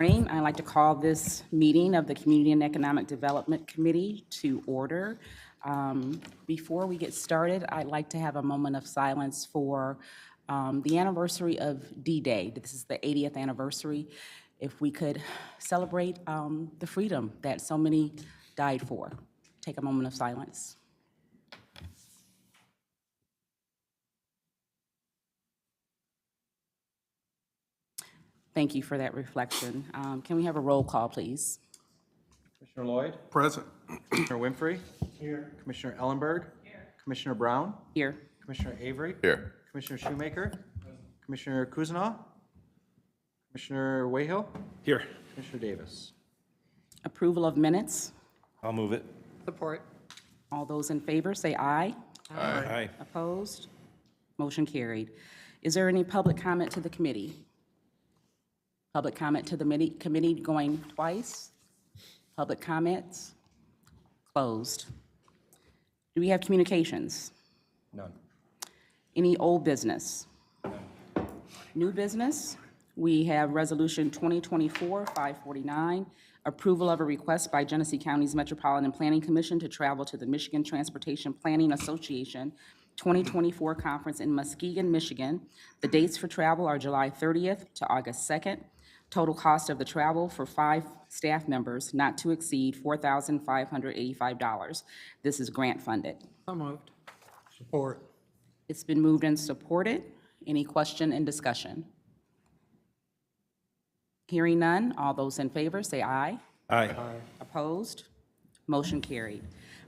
Morning. I'd like to call this meeting of the Community and Economic Development Committee to order. Before we get started, I'd like to have a moment of silence for the anniversary of D-Day. This is the 80th anniversary. If we could celebrate the freedom that so many died for. Take a moment of silence. Thank you for that reflection. Can we have a roll call, please? Commissioner Lloyd? Present. Commissioner Winfrey? Here. Commissioner Ellenberg? Here. Commissioner Brown? Here. Commissioner Avery? Here. Commissioner Shoemaker? Commissioner Kuzma? Commissioner Wayhill? Here. Commissioner Davis? Approval of minutes. I'll move it. Support. All those in favor, say aye. Aye. Opposed? Motion carried. Is there any public comment to the committee? Public comment to the committee going twice? Public comments? Closed. Do we have communications? None. Any old business? New business? We have Resolution 2024-549, approval of a request by Genesee County's Metropolitan Planning Commission to travel to the Michigan Transportation Planning Association 2024 conference in Muskegon, Michigan. The dates for travel are July 30th to August 2nd. Total cost of the travel for 5 staff members not to exceed $4,585. This is grant funded. So moved. Support. It's been moved and supported. Any question and discussion? Hearing none, all those in favor say aye. Aye. Opposed? Motion carried.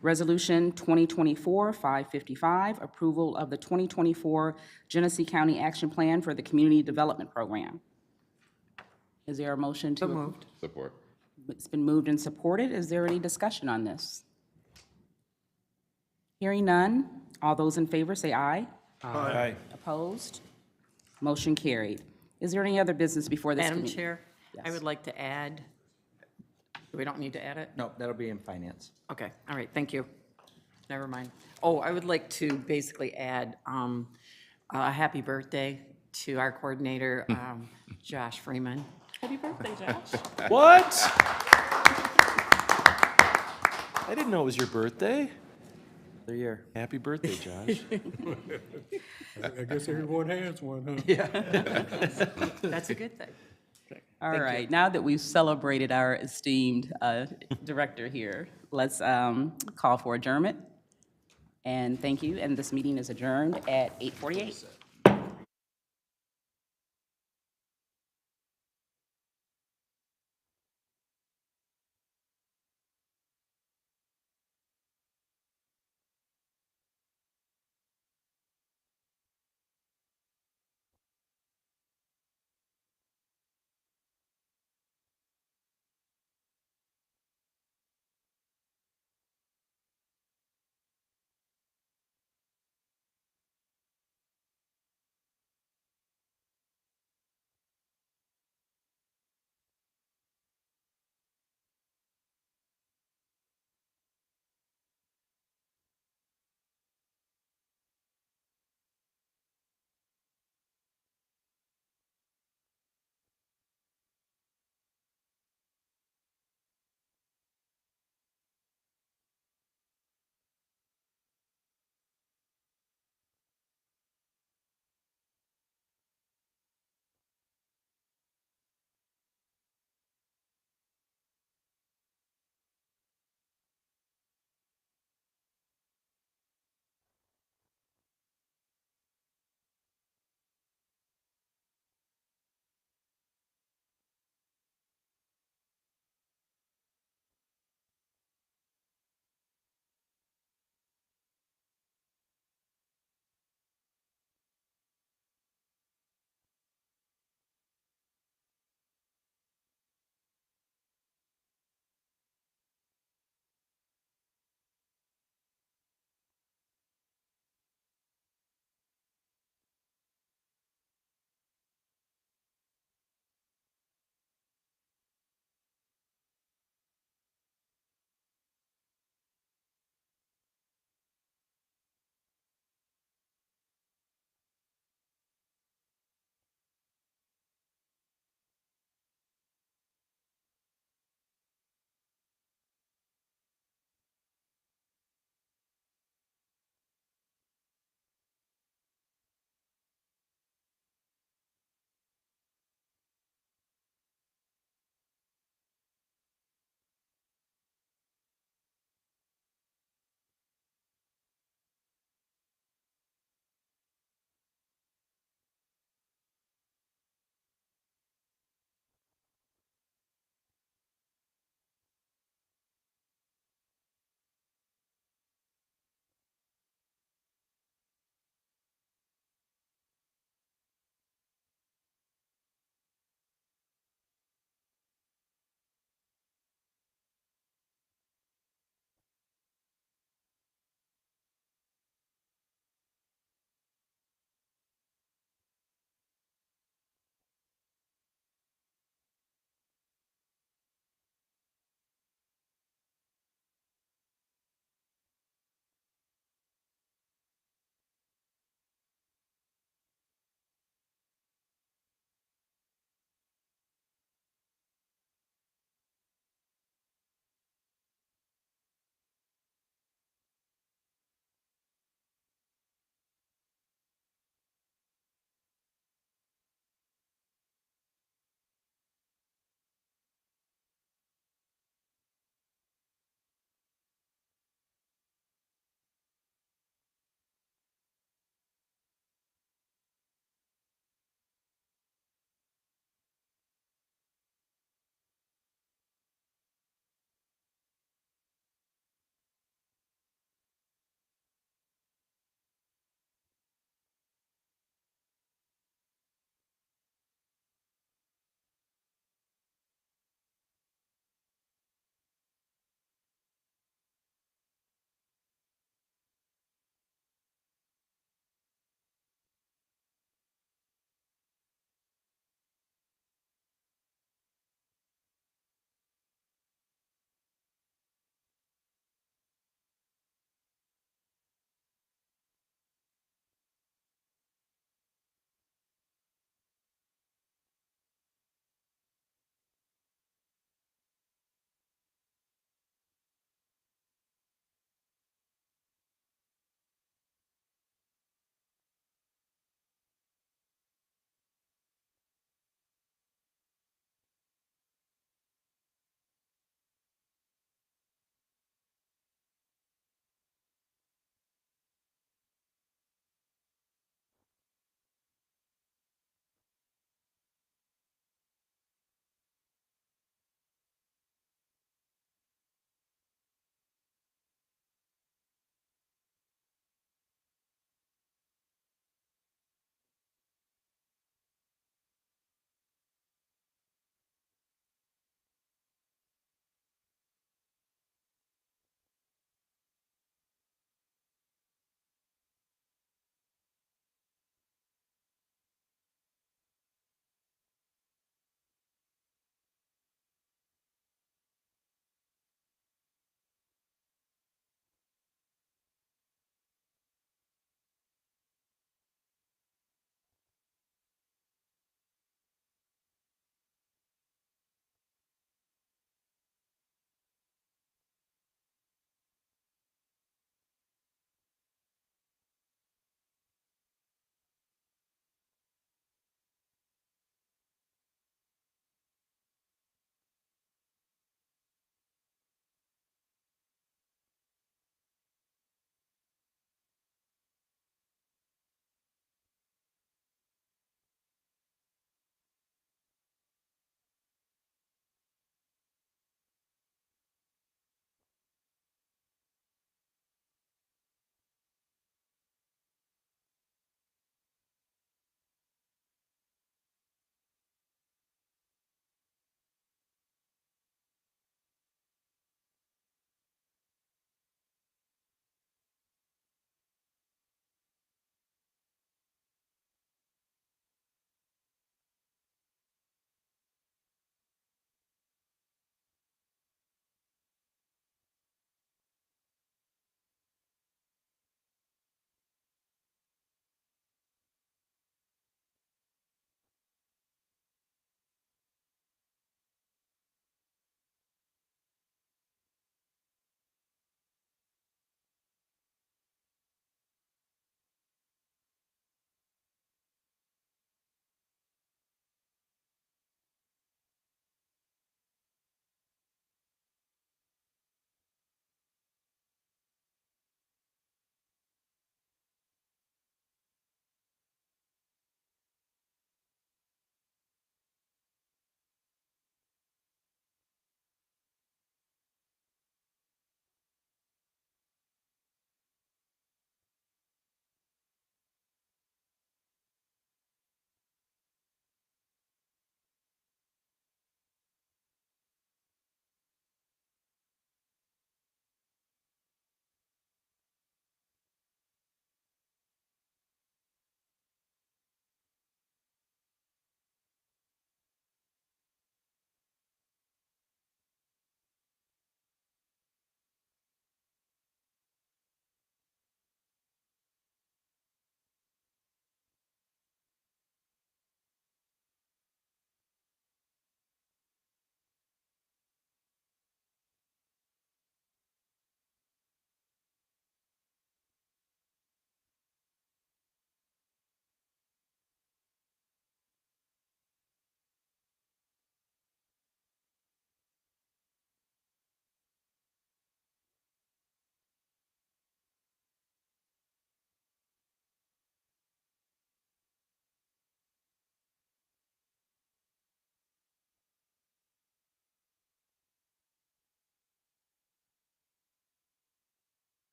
Resolution 2024-555, approval of the 2024 Genesee County Action Plan for the Community Development Program. Is there a motion to? So moved. Support. It's been moved and supported. Is there any discussion on this? Hearing none, all those in favor say aye. Aye. Opposed? Motion carried. Is there any other business before this Madam committee? Chair, I Yes. would like to add, we don't need to add it? No, that'll be in finance. Okay, all right, thank you. Never mind. Oh, I would like to basically add a happy birthday to our coordinator, Josh Freeman. Happy birthday, Josh. What? I didn't know it was your birthday. Another year. Happy birthday, Josh. I guess everyone has one, huh? That's a good thing. All right, now that we've celebrated our esteemed director here, let's call for adjournment. And thank you, and this meeting is adjourned at 8:48.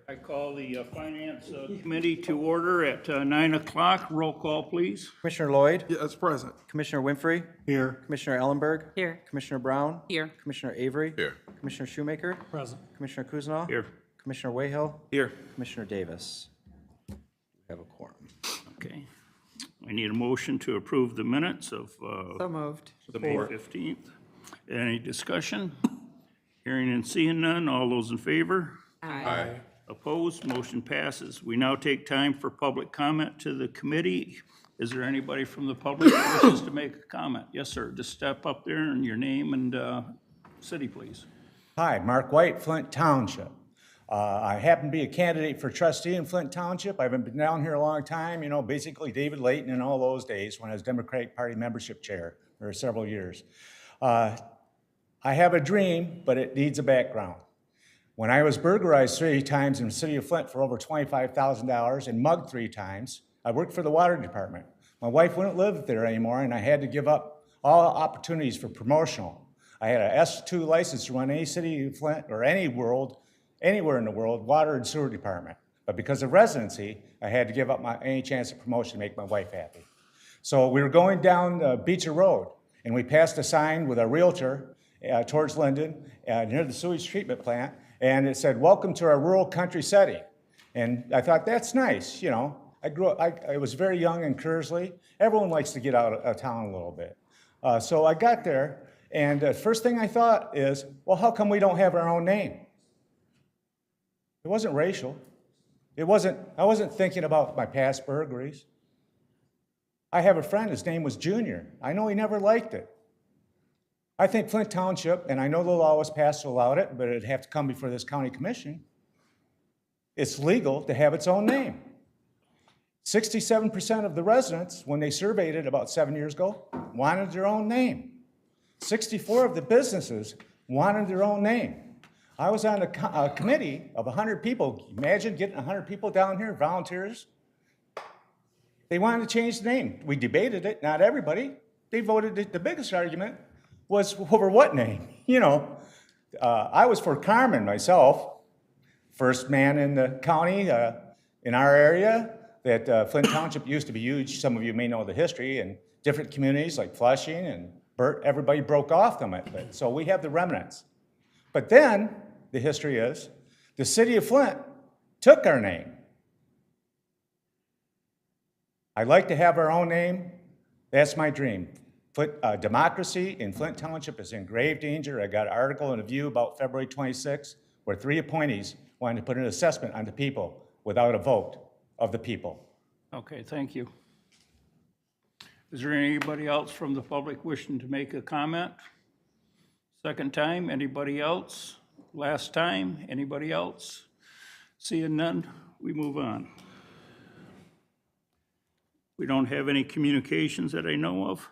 I call the Finance Committee to order at 9 o'clock. Roll call, please. Commissioner Lloyd? Yes, present. Commissioner Winfrey? Here. Commissioner Ellenberg? Here. Commissioner Brown? Here. Commissioner Avery? Here. Commissioner Shoemaker? Present. Commissioner Kuzma? Here. Commissioner Wayhill? Here. Commissioner Davis? We have a quorum. Okay. I need a motion to approve the minutes of So moved. May 15th. Any discussion? Hearing and seeing none. All those in favor? Aye. Opposed? Motion passes. We now take time for public comment to the committee. Is there anybody from the public that wishes to make a comment? Yes, sir. Just step up there and your name and city, please. Hi, Mark White, Flint Township. I happen to be a candidate for trustee in Flint Township. I've been down here a long time, you know, basically David Layton in all those days when I was Democratic Party membership chair for several years. I have a dream, but it needs a background. When I was burglarized 3 times in the city of Flint for over $25,000 and mugged 3 times, I worked for the water department. My wife wouldn't live there anymore, and I had to give up all opportunities for promotional. I had an S2 license to run any city in Flint or anywhere in the world, water and sewer department. But because of residency, I had to give up any chance of promotion to make my wife happy. So we were going down Beecher Road, and we passed a sign with a realtor towards Linden near the sewage treatment plant, and it said, "Welcome to our rural country setting." And I thought, that's nice, you know. I was very young in Kersley. Everyone likes to get out of town a little bit. So I got there, and the first thing I thought is, well, how come we don't have our own name? It wasn't racial. I wasn't thinking about my past burglaries. I have a friend, his name was Junior. I know he never liked it. I think Flint Township, and I know the law was passed to allow it, but it'd have to come before this county commission. It's legal to have its own name. 67% of the residents, when they surveyed it about 7 years ago, wanted their own name. 64 of the businesses wanted their own name. I was on a committee of 100 people. Imagine getting 100 people down here, volunteers. They wanted to change the name. We debated it, not everybody. They voted, the biggest argument was over what name? You know, I was for Carmen myself, first man in the county, in our area, that Flint Township used to be huge. Some of you may know the history, and different communities like Flushing and Burt, everybody broke off from it. So we have the remnants. But then, the history is, the city of Flint took our name. I'd like to have our own name. That's my dream. Democracy in Flint Township is in grave danger. I got an article in the View about February 26th where 3 appointees wanted to put an assessment on the people without a vote of the people. Okay, thank you. Is there anybody else from the public wishing to make a comment? Second time, anybody else? Last time, anybody else? Seeing none, we move on. We don't have any communications that I know of.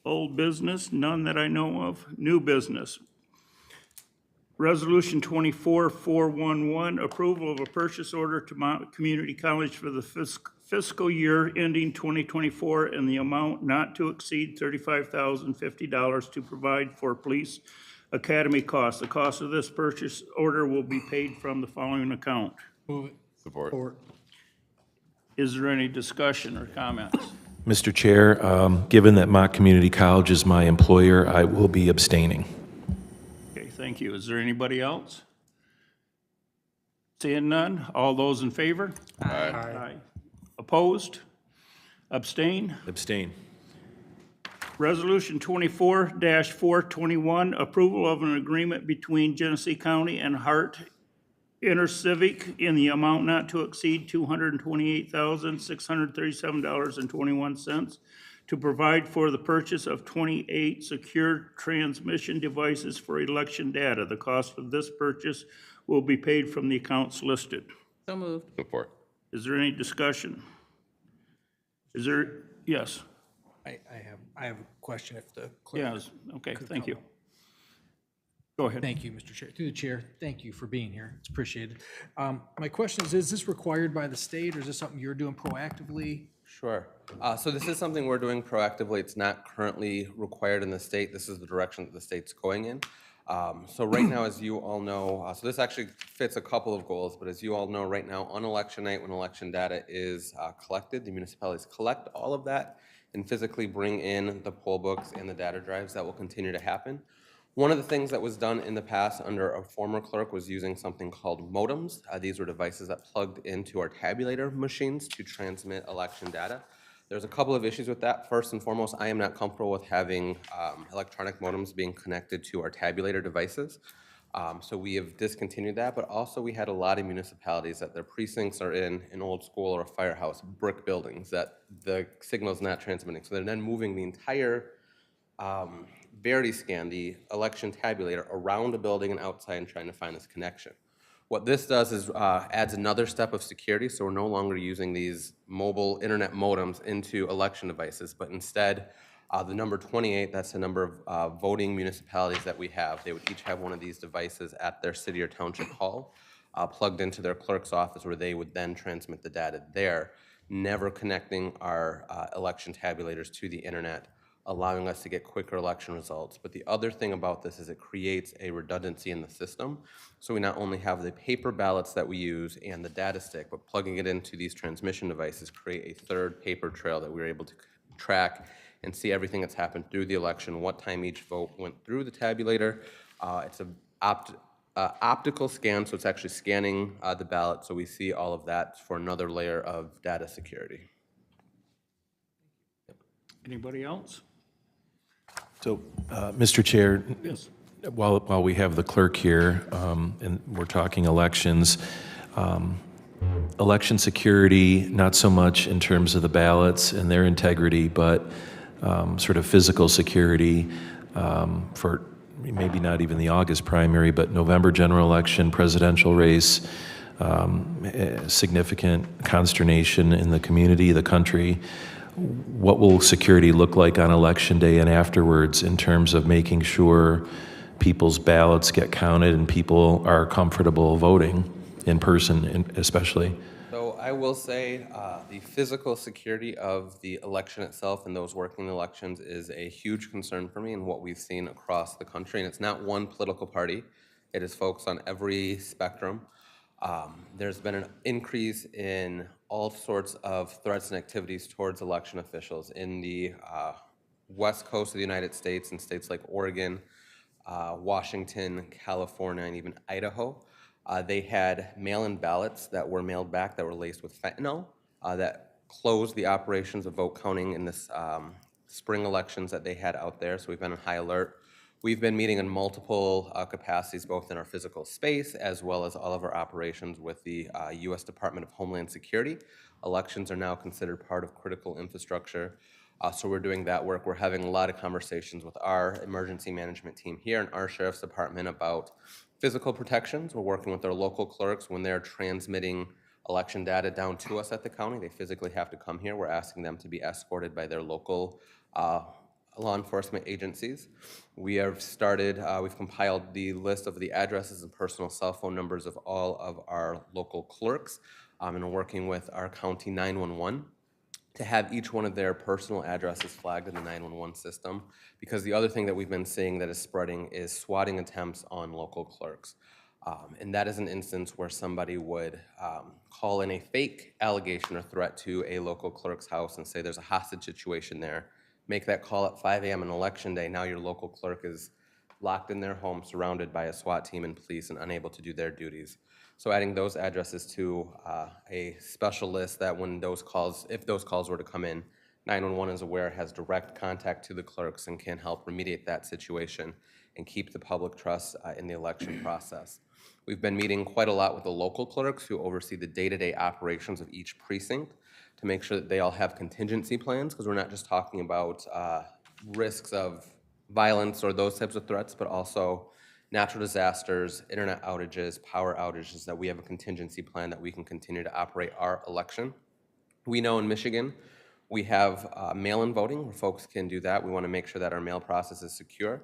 Old business, none that I know of. New business. Resolution 24-411, approval of a purchase order to Mount Community College for the fiscal year ending 2024 in the amount not to exceed $35,050 to provide for police academy costs. The cost of this purchase order will be paid from the following account. Move it. Support. Is there any discussion or comments? Mr. Chair, given that Mott Community College is my employer, I will be abstaining. Okay, thank you. Is there anybody else? Seeing none, all those in favor? Aye. Opposed? Abstain? Abstain. Resolution 24-421, approval of an agreement between Genesee County and Hart Intercivic in the amount not to exceed $228,637.21 to provide for the purchase of 28 secure transmission devices for election data. The cost of this purchase will be paid from the accounts listed. So moved. Support. Is there any discussion? Is there, yes? I have a question if the clerk. Yes, okay, thank you. Go ahead. Thank you, Mr. Chair. Through the chair, thank you for being here. It's appreciated. My question is this required by the state, or is this something you're doing proactively? Sure. So this is something we're doing proactively. It's not currently required in the state. This is the direction that the state's going in. So right now, as you all know, so this actually fits a couple of goals, but as you all know, right now on election night, when election data is collected, the municipalities collect all of that and physically bring in the poll books and the data drives. That will continue to happen. One of the things that was done in the past under a former clerk was using something called modems. These were devices that plugged into our tabulator machines to transmit election data. There's a couple of issues with that. First and foremost, I am not comfortable with having electronic modems being connected to our tabulator devices. So we have discontinued that, but also we had a lot of municipalities that their precincts are in an old school or a firehouse, brick buildings that the signal's not transmitting. So they're then moving the entire Verity scan, the election tabulator, around a building and outside and trying to find this connection. What this does is adds another step of security, so we're no longer using these mobile internet modems into election devices, but instead, the number 28, that's the number of voting municipalities that we have. They would each have one of these devices at their city or township hall, plugged into their clerk's office, where they would then transmit the data there, never connecting our election tabulators to the internet, allowing us to get quicker election results. But the other thing about this is it creates a redundancy in the system. So we not only have the paper ballots that we use and the data stick, but plugging it into these transmission devices create a third paper trail that we're able to track and see everything that's happened through the election, what time each vote went through the tabulator. It's an optical scan, so it's actually scanning the ballot, so we see all of that for another layer of data security. Anybody else? So, Mr. Chair, Yes. while we have the clerk here, and we're talking elections, election security, not so much in terms of the ballots and their integrity, but sort of physical security for maybe not even the August primary, but November general election, presidential race, significant consternation in the community, the country. What will security look like on election day and afterwards in terms of making sure people's ballots get counted and people are comfortable voting in person, especially? So I will say the physical security of the election itself and those working in elections is a huge concern for me and what we've seen across the country. And it's not one political party. It is folks on every spectrum. There's been an increase in all sorts of threats and activities towards election officials in the west coast of the United States and states like Oregon, Washington, California, and even Idaho. They had mail-in ballots that were mailed back that were laced with fentanyl that closed the operations of vote counting in this spring elections that they had out there, so we've been on high alert. We've been meeting in multiple capacities, both in our physical space as well as all of our operations with the U.S. Department of Homeland Security. Elections are now considered part of critical infrastructure, so we're doing that work. We're having a lot of conversations with our emergency management team here and our sheriff's department about physical protections. We're working with our local clerks when they're transmitting election data down to us at the county. They physically have to come here. We're asking them to be escorted by their local law enforcement agencies. We have started, we've compiled the list of the addresses and personal cell phone numbers of all of our local clerks, and we're working with our county 911 to have each one of their personal addresses flagged in the 911 system, because the other thing that we've been seeing that is spreading is swatting attempts on local clerks. And that is an instance where somebody would call in a fake allegation or threat to a local clerk's house and say there's a hostage situation there. Make that call at 5 a.m. on election day. Now your local clerk is locked in their home, surrounded by a SWAT team and police and unable to do their duties. So adding those addresses to a special list that when those calls, if those calls were to come in, 911 is aware, has direct contact to the clerks and can help remediate that situation and keep the public trust in the election process. We've been meeting quite a lot with the local clerks who oversee the day-to-day operations of each precinct to make sure that they all have contingency plans, because we're not just talking about risks of violence or those types of threats, but also natural disasters, internet outages, power outages, that we have a contingency plan that we can continue to operate our election. We know in Michigan, we have mail-in voting where folks can do that. We want to make sure that our mail process is secure.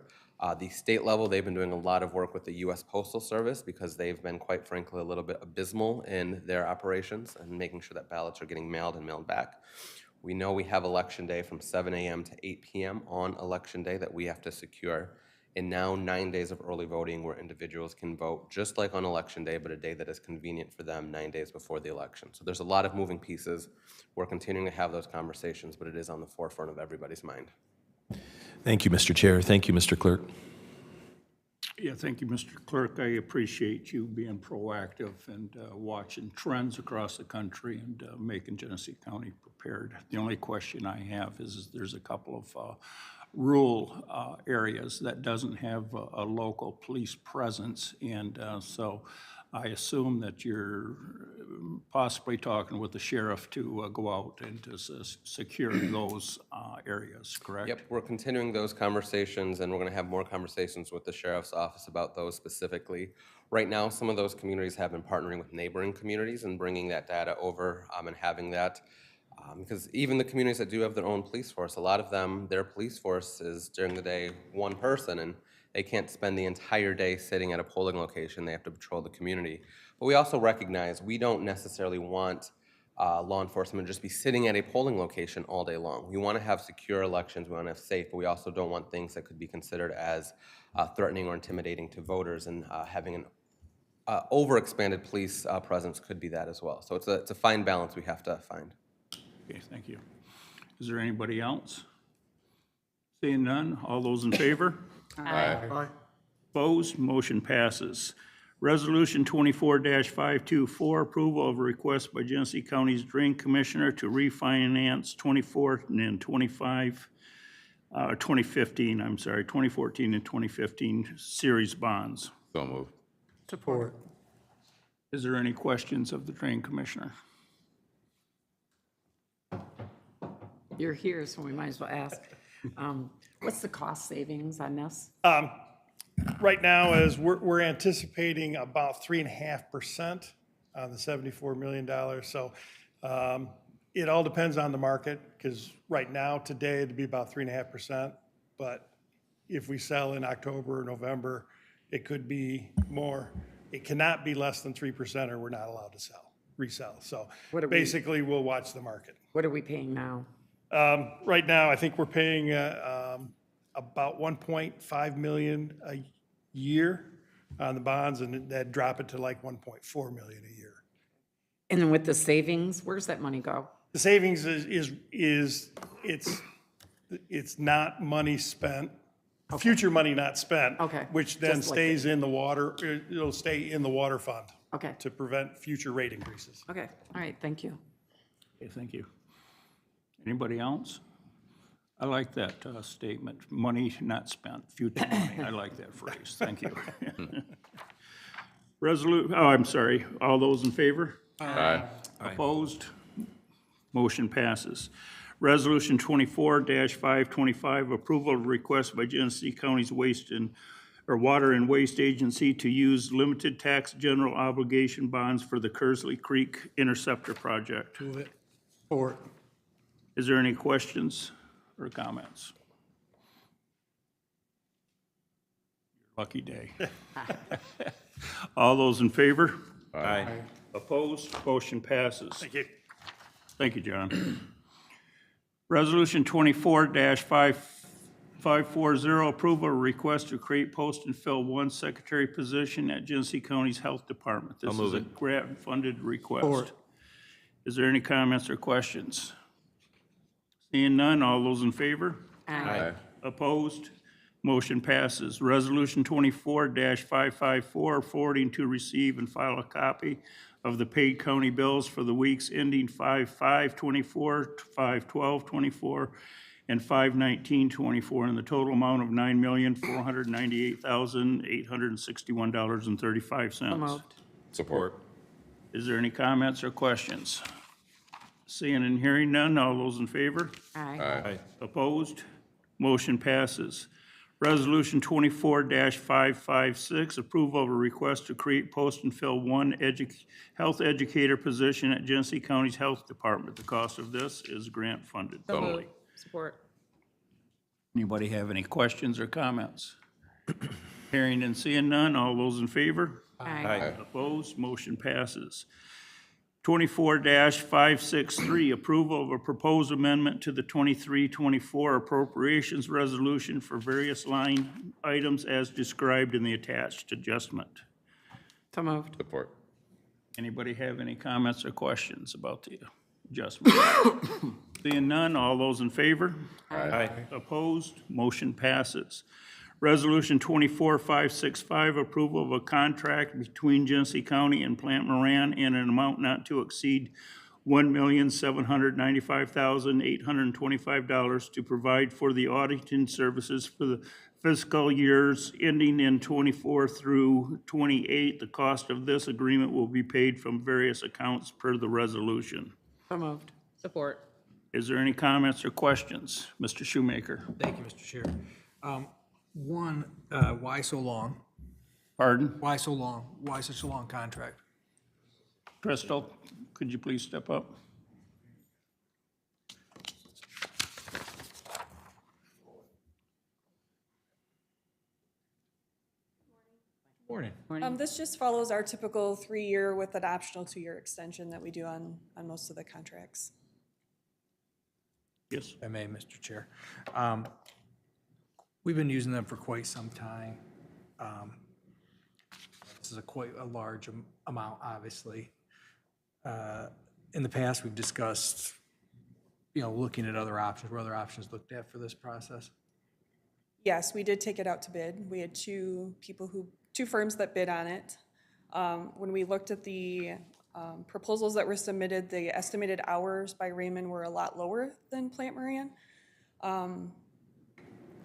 The state level, they've been doing a lot of work with the U.S. Postal Service because they've been, quite frankly, a little bit abysmal in their operations and making sure that ballots are getting mailed and mailed back. We know we have election day from 7 a.m. to 8 p.m. on election day that we have to secure. and now 9 days of early voting where individuals can vote just like on election day, but a day that is convenient for them 9 days before the election. So there's a lot of moving pieces. We're continuing to have those conversations, but it is on the forefront of everybody's mind. Thank you, Mr. Chair. Thank you, Mr. Clerk. Yeah, thank you, Mr. Clerk. I appreciate you being proactive and watching trends across the country and making Genesee County prepared. The only question I have is there's a couple of rural areas that doesn't have a local police presence, and so I assume that you're possibly talking with the sheriff to go out and to secure those areas, correct? Yep, we're continuing those conversations, and we're going to have more conversations with the sheriff's office about those specifically. Right now, some of those communities have been partnering with neighboring communities and bringing that data over and having that. Because even the communities that do have their own police force, a lot of them, their police force is during the day one person, and they can't spend the entire day sitting at a polling location. They have to patrol the community. But we also recognize we don't necessarily want law enforcement to just be sitting at a polling location all day long. We want to have secure elections, we want to have safe, but we also don't want things that could be considered as threatening or intimidating to voters, and having an overexpanded police presence could be that as well. So it's a fine balance we have to find. Okay, thank you. Is there anybody else? Seeing none, all those in favor? Aye. Opposed, motion passes. Resolution 24-524, approval of a request by Genesee County's Drain Commissioner to refinance 2014 and 2015 series bonds. So moved. Support. Is there any questions of the Drain Commissioner? You're here, so we might as well ask. What's the cost savings on this? Right now, as we're anticipating about 3.5% on the $74 million. So it all depends on the market, because right now, today, it'd be about 3.5%. But if we sell in October or November, it could be more. It cannot be less than 3%, or we're not allowed to resell. So basically, we'll watch the market. What are we paying now? Right now, I think we're paying about $1.5 million a year on the bonds, and that'd drop it to like $1.4 million a year. And then with the savings, where's that money go? The savings is it's not money spent, future money not spent. Okay. Which then Just like stays in the water, it'll stay in the water fund. Okay. To prevent future rate increases. Okay, all right, thank you. Okay, thank you. Anybody else? I like that statement, money not spent, future money. I like that phrase, thank you. I'm sorry, all those in favor? Aye. Opposed? Motion passes. Resolution 24-525, approval of request by Genesee County's Water and Waste Agency to use limited tax general obligation bonds for the Kearsley Creek Interceptor Project. Move it. Support. Is there any questions or comments? Lucky day. All those in favor? Aye. Opposed? Motion passes. Thank you. Thank you, John. Resolution 24-540, approval of request to create, post, and fill one secretary position at Genesee County's Health Department. This is a grant-funded request. Support. Is there any comments or questions? Seeing none, all those in favor? Aye. Opposed? Motion passes. Resolution 24-554, forwarding to receive and file a copy of the paid county bills for the weeks ending 5/5/24, 5/12/24, and 5/19/24 in the total amount of $9,498,861.35. So moved. Support. Is there any comments or questions? Seeing and hearing none, all those in favor? Aye. Aye. Opposed? Motion passes. Resolution 24-556, approval of a request to create, post, and fill one health educator position at Genesee County's Health Department. The cost of this is grant funded. So moved. Support. Anybody have any questions or comments? Hearing and seeing none, all those in favor? Aye. Opposed? Motion passes. 24-563, approval of a proposed amendment to the 23-24 appropriations resolution for various line items as described in the attached adjustment. So moved. Support. Anybody have any comments or questions about the adjustment? Seeing none, all those in favor? Aye. Opposed? Motion passes. Resolution 24-565, approval of a contract between Genesee County and Plant Moran in an amount not to exceed $1,795,825 to provide for the auditing services for the fiscal years ending in 24 through 28. The cost of this agreement will be paid from various accounts per the resolution. So moved. Support. Is there any comments or questions? Mr. Shoemaker? Thank you, Mr. Chair. One, why so long? Pardon? Why so long? Why such a long contract? Crystal, could you please step up? Morning. This just follows our typical 3-year with an optional 2-year extension that we do on most of the contracts. Yes. If I may, Mr. Chair. We've been using them for quite some time. This is quite a large amount, obviously. In the past, we've discussed, looking at other options. Were other options looked at for this process? Yes, we did take it out to bid. We had two firms that bid on it. When we looked at the proposals that were submitted, the estimated hours by Raymond were a lot lower than Plant Moran.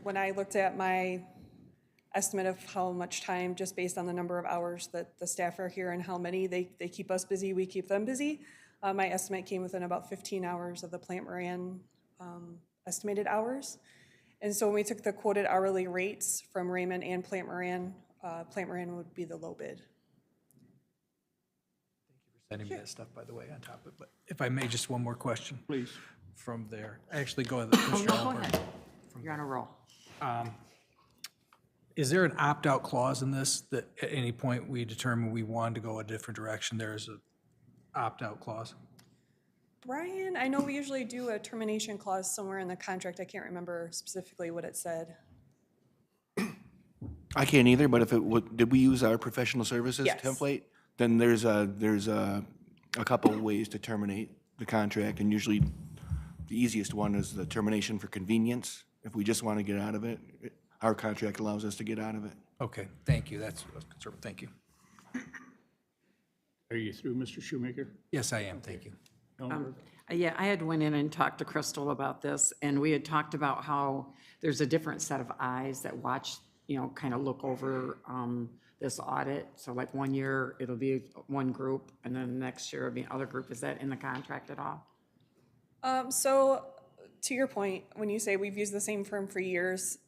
When I looked at my estimate of how much time, just based on the number of hours that the staff are here and how many they keep us busy, we keep them busy, my estimate came within about 15 hours of the Plant Moran estimated hours. And so when we took the quoted hourly rates from Raymond and Plant Moran would be the low bid. Sending me that stuff, by the way, on top of it. But if I may, just one more question. Please. From there. Actually, go ahead. Oh, Mr. no, go Allenberg. ahead. You're on a roll. Is there an opt-out clause in this that at any point we determine we want to go a different direction, there's an opt-out clause? Brian, I know we usually do a termination clause somewhere in the contract. I can't remember specifically what it said. I can't either, but if it would, did we use our professional services Yes. template? Then there's a couple of ways to terminate the contract, and usually the easiest one is the termination for convenience. If we just want to get out of it, our contract allows us to get out of it. Okay, thank you. That's what I was concerned with. Thank you. Are you through, Mr. Shoemaker? Yes, I am. Thank you. Yeah, I had went in and talked to Crystal about this, and we had talked about how there's a different set of eyes that watch, kind of look over this audit. So like 1 year, it'll be one group, and then the next year it'll be another group. Is that in the contract at all? So to your point, when you say we've used the same firm for years,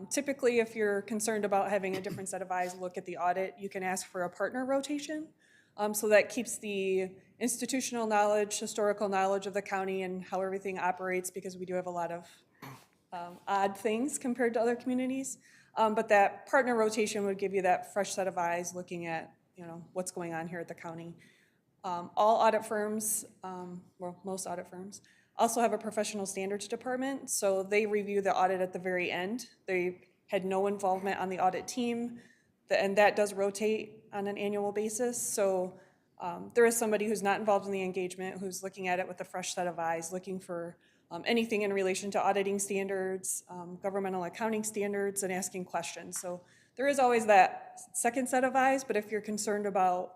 typically if you're concerned about having a different set of eyes look at the audit, you can ask for a partner rotation. So that keeps the institutional knowledge, historical knowledge of the county and how everything operates, because we do have a lot of odd things compared to other communities. But that partner rotation would give you that fresh set of eyes looking at, what's going on here at the county. All audit firms, most audit firms, also have a professional standards department, so they review the audit at the very end. They had no involvement on the audit team, and that does rotate on an annual basis. So there is somebody who's not involved in the engagement, who's looking at it with a fresh set of eyes, looking for anything in relation to auditing standards, governmental accounting standards, and asking questions. So there is always that second set of eyes, but if you're concerned about,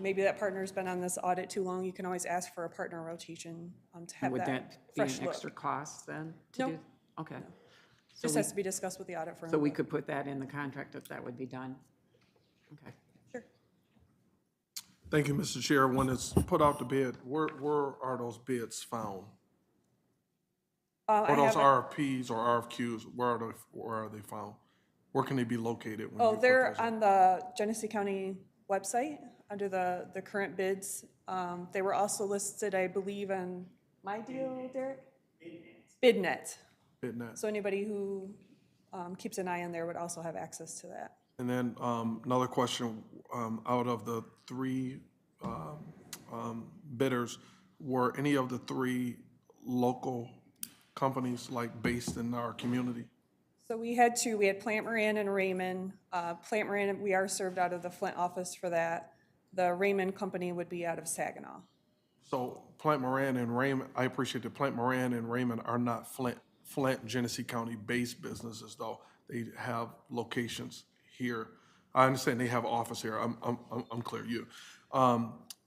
maybe that partner's been on this audit too long, you can always ask for a partner rotation to have Would that that be an fresh look. extra cost then? to Nope. do? Okay. Just has to be discussed with the audit firm. So we could put that in the contract if that would be done? Okay. Sure. Thank you, Mr. Chair. When it's put out to bid, where are those bids found? I Or those haven't- RFPs or RFQs, where are they found? Where can they be located? when you put They're those- on the Genesee County website under the current bids. They were also listed, I believe, on my deal, Derek? BidNet. BidNet. So anybody who keeps an eye on there would also have access to that. And then another question, out of the three bidders, were any of the three local companies like based in our community? So we had two. We had Plant Moran and Raymond. Plant Moran, we are served out of the Flint office for that. The Raymond company would be out of Saginaw. So Plant Moran and Raymond, I appreciate that Plant Moran and Raymond are not Flint, Genesee County based businesses, though. They have locations here. I understand they have an office here. I'm clear.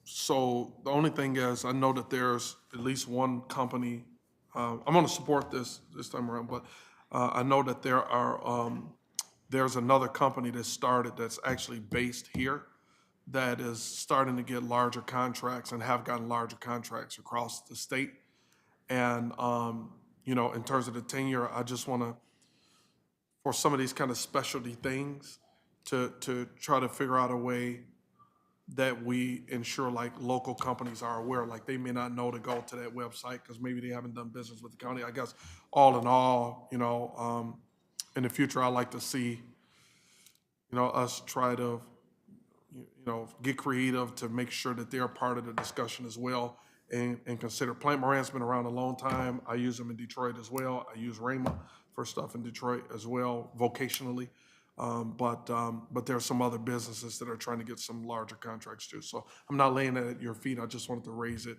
So the only thing is, I know that there's at least one company. I'm going to support this time around, but I know that there's another company that started that's actually based here that is starting to get larger contracts and have gotten larger contracts across the state. And, in terms of the tenure, I just want to, for some of these kind of specialty things, to try to figure out a way that we ensure like local companies are aware, like they may not know to go to that website because maybe they haven't done business with the county. I guess all in all, in the future, I'd like to see, us try to, get creative to make sure that they're part of the discussion as well and consider. Plant Moran's been around a long time. I use them in Detroit as well. I use Rama for stuff in Detroit as well, vocationally. But there are some other businesses that are trying to get some larger contracts too. So I'm not laying it at your feet. I just wanted to raise it.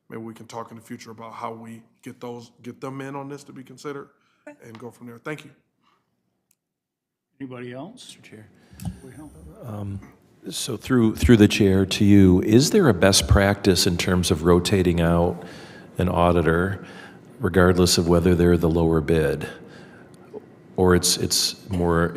Maybe we can talk in the future about how we get them in on this to be considered and go from there. Thank you. Anybody else? Mr. Chair. We help? So through the chair to you, is there a best practice in terms of rotating out an auditor, regardless of whether they're the lower bid? Or it's more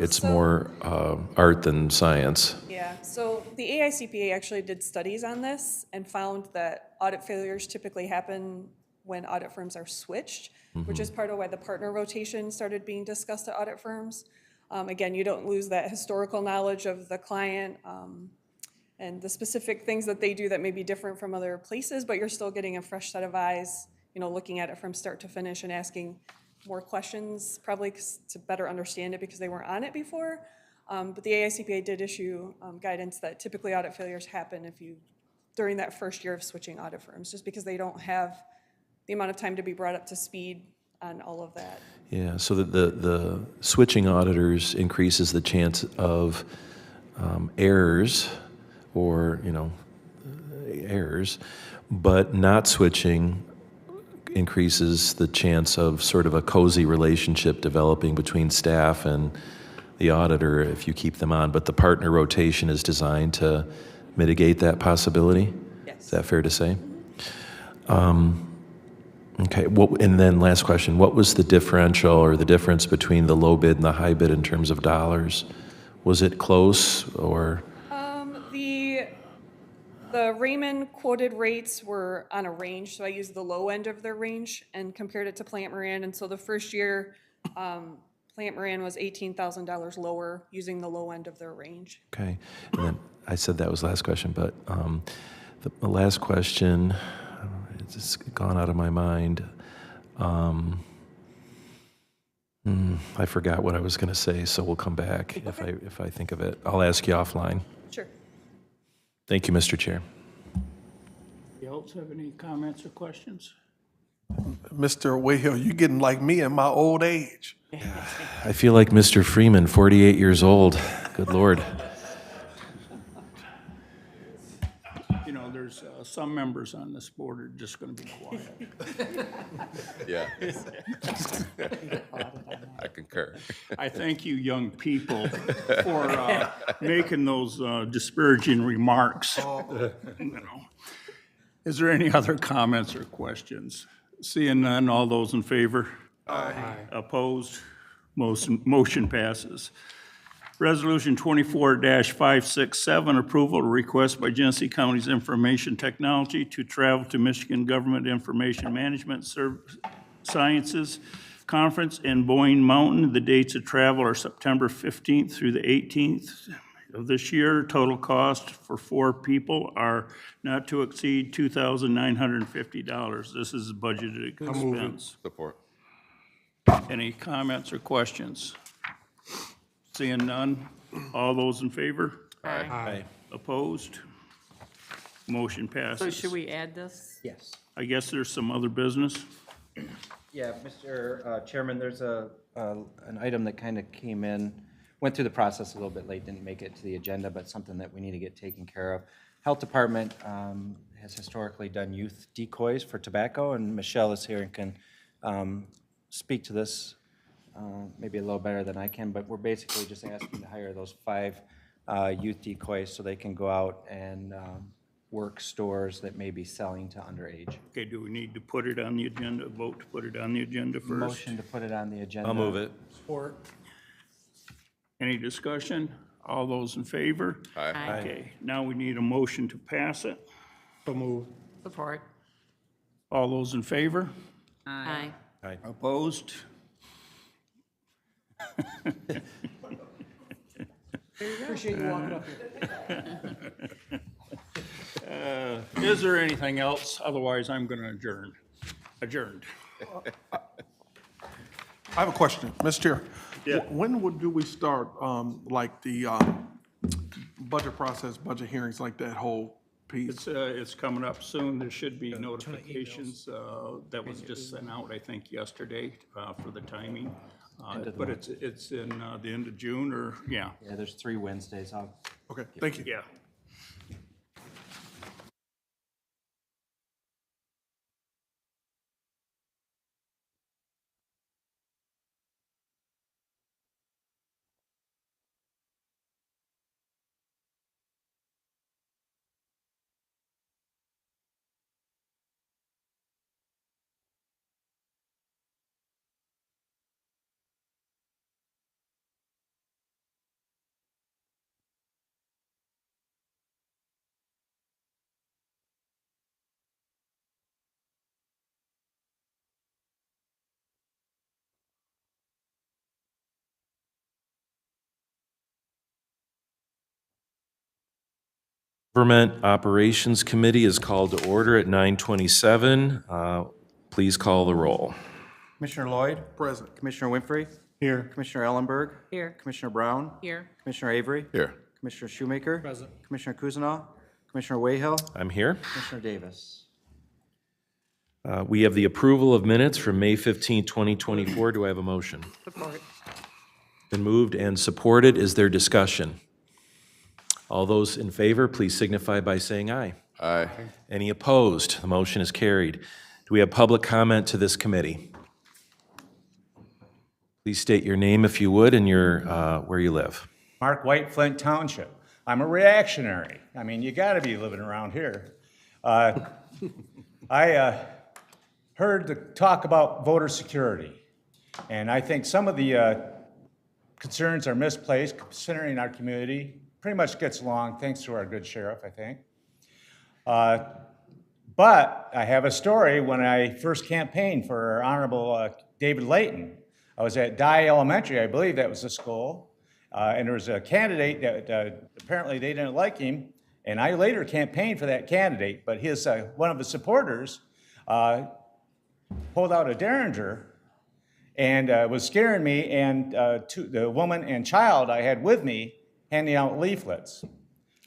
art than science? Yeah, so the AICPA actually did studies on this and found that audit failures typically happen when audit firms are switched, which is part of why the partner rotation started being discussed at audit firms. Again, you don't lose that historical knowledge of the client and the specific things that they do that may be different from other places, but you're still getting a fresh set of eyes, looking at it from start to finish and asking more questions, probably to better understand it because they weren't on it before. But the AICPA did issue guidance that typically audit failures happen during that first year of switching audit firms, just because they don't have the amount of time to be brought up to speed on all of that. Yeah, so the switching auditors increases the chance of errors or, errors, but not switching increases the chance of sort of a cozy relationship developing between staff and the auditor if you keep them on. But the partner rotation is designed to mitigate that possibility? Yes. Is that fair to say? Okay, and then last question, what was the differential or the difference between the low bid and the high bid in terms of dollars? Was it close or? The Raymond quoted rates were on a range, so I used the low end of their range and compared it to Plant Moran. And so the first year, Plant Moran was $18,000 lower using the low end of their range. Okay, and then I said that was last question, but the last question, it's gone out of my mind. I forgot what I was going to say, so we'll come back if I think of it. I'll ask you offline. Sure. Thank you, Mr. Chair. Anybody else have any comments or questions? Mr. Wayhill, you're getting like me in my old age. I feel like Mr. Freeman, 48 years old. Good Lord. There's some members on this board are just going to be quiet. Yeah. I concur. I thank you, young people, for making those disparaging remarks. Is there any other comments or questions? Seeing none, all those in favor? Aye. Opposed? Motion passes. Resolution 24-567, approval of request by Genesee County's Information Technology to travel to Michigan Government Information Management Sciences Conference in Boyne Mountain. The dates of travel are September 15th through the 18th of this year. Total cost for 4 people are not to exceed $2,950. This is budgeted expense. Support. Any comments or questions? Seeing none, all those in favor? Aye. Opposed? Motion So passes. should we add this? Yes. I guess there's some other business. Yeah, Mr. Chairman, there's an item that kind of came in, went through the process a little bit late, didn't make it to the agenda, but something that we need to get taken care of. Health Department has historically done youth decoys for tobacco, and Michelle is here and can speak to this maybe a little better than I can, but we're basically just asking to hire those 5 youth decoys so they can go out and work stores that may be selling to underage. Okay, do we need to put it on the agenda, vote to put it on the agenda first? Motion to put it on the agenda. I'll move it. Any discussion? All those in favor? Aye. Okay, now we need a motion to pass it. Support. All those in favor? Aye. Opposed? Appreciate you walking up here. Is there anything else? Otherwise, I'm going to adjourn. Adjourned. I have a question, Mr. Chair. Yeah. Do we start, like the budget process, budget hearings, like that whole piece? It's coming up soon. There should be notifications. That was just sent out, I think, yesterday for the timing. But it's in the end of June or, yeah. Yeah, there's 3 Wednesdays. Okay, thank you. Yeah. Government Operations Committee is called to order at 9:27. Please call the roll. Commissioner Lloyd? Present. Commissioner Winfrey? Here. Commissioner Ellenberg? Here. Commissioner Brown? Here. Commissioner Avery? Here. Commissioner Shoemaker? Present. Commissioner Kuzma? Commissioner Wayhill? I'm here. Commissioner Davis? We have the approval of minutes from May 15, 2024. Do I have a motion? Support. Been moved and supported. Is there discussion? All those in favor, please signify by saying aye. Aye. Any opposed? The motion is carried. Do we have public comment to this committee? Please state your name if you would and your, where you live. Mark White, Flint Township. I'm a reactionary. I mean, you gotta be living around here. I heard the talk about voter security, and I think some of the concerns are misplaced considering our community pretty much gets along thanks to our good sheriff, I think. But I have a story when I first campaigned for Honorable David Layton. I was at Dye Elementary, I believe that was the school, and there was a candidate that apparently they didn't like him, and I later campaigned for that candidate, but his one of his supporters pulled out a Derringer and was scaring me and the woman and child I had with me handing out leaflets.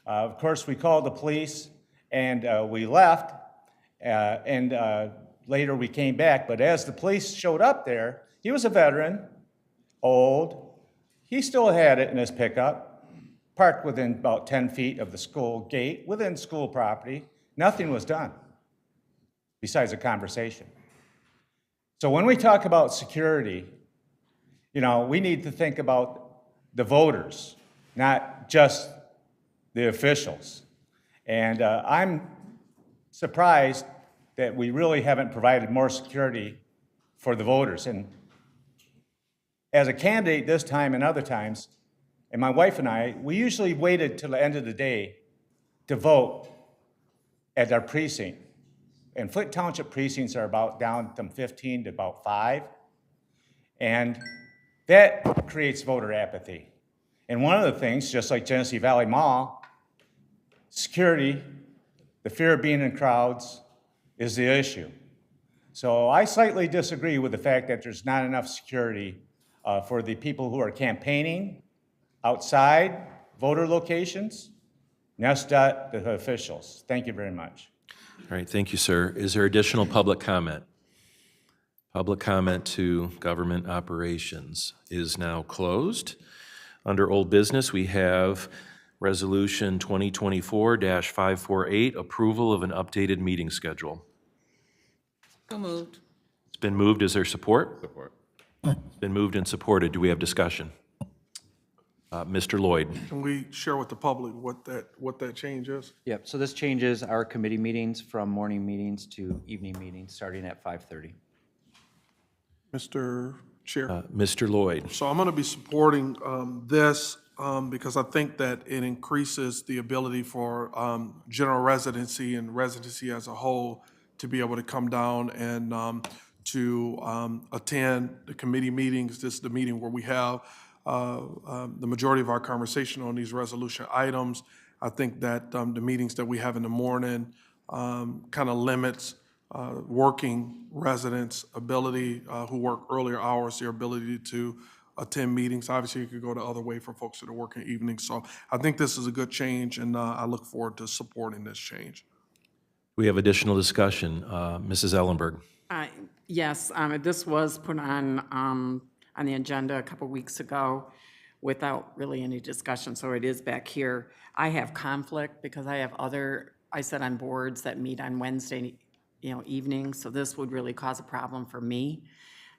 Of course, we called the police and we left, and later we came back, but as the police showed up there, he was a veteran, old. He still had it in his pickup, parked within about 10 feet of the school gate, within school property. Nothing was done besides a conversation. So when we talk about security, you know, we need to think about the voters, not just the officials. And I'm surprised that we really haven't provided more security for the voters. And as a candidate this time and other times, and my wife and I, we usually waited till the end of the day to vote at our precinct. And Flint Township precincts are about down from 15 to about 5. And that creates voter apathy. And one of the things, just like Genesee Valley Mall, security, the fear of being in crowds is the issue. So I slightly disagree with the fact that there's not enough security for the people who are campaigning outside voter locations NESDOT, the officials. Thank you very much. All right, thank you, sir. Is there additional public comment? Public comment to government operations is now closed. Under old business, we have Resolution 2024-548, approval of an updated meeting schedule. So moved. It's been moved. Is there support? Support. It's been moved and supported. Do we have discussion? Mr. Lloyd. Can we share with the public what that change is? Yep, so this changes our committee meetings from morning meetings to evening meetings, starting at 5:30. Mr. Chair. Mr. Lloyd. So I'm going to be supporting this because I think that it increases the ability for general residency and residency as a whole to be able to come down and to attend the committee meetings. This is the meeting where we have the majority of our conversation on these resolution items. I think that the meetings that we have in the morning kind of limits working residents' ability, who work earlier hours, their ability to attend meetings. Obviously, it could go the other way for folks that are working evenings. So I think this is a good change, and I look forward to supporting this change. We have additional discussion. Mrs. Ellenberg. Yes, this was put on the agenda a couple weeks ago without really any discussion, so it is back here. I have conflict because I sit on boards that meet on Wednesday, evenings, so this would really cause a problem for me.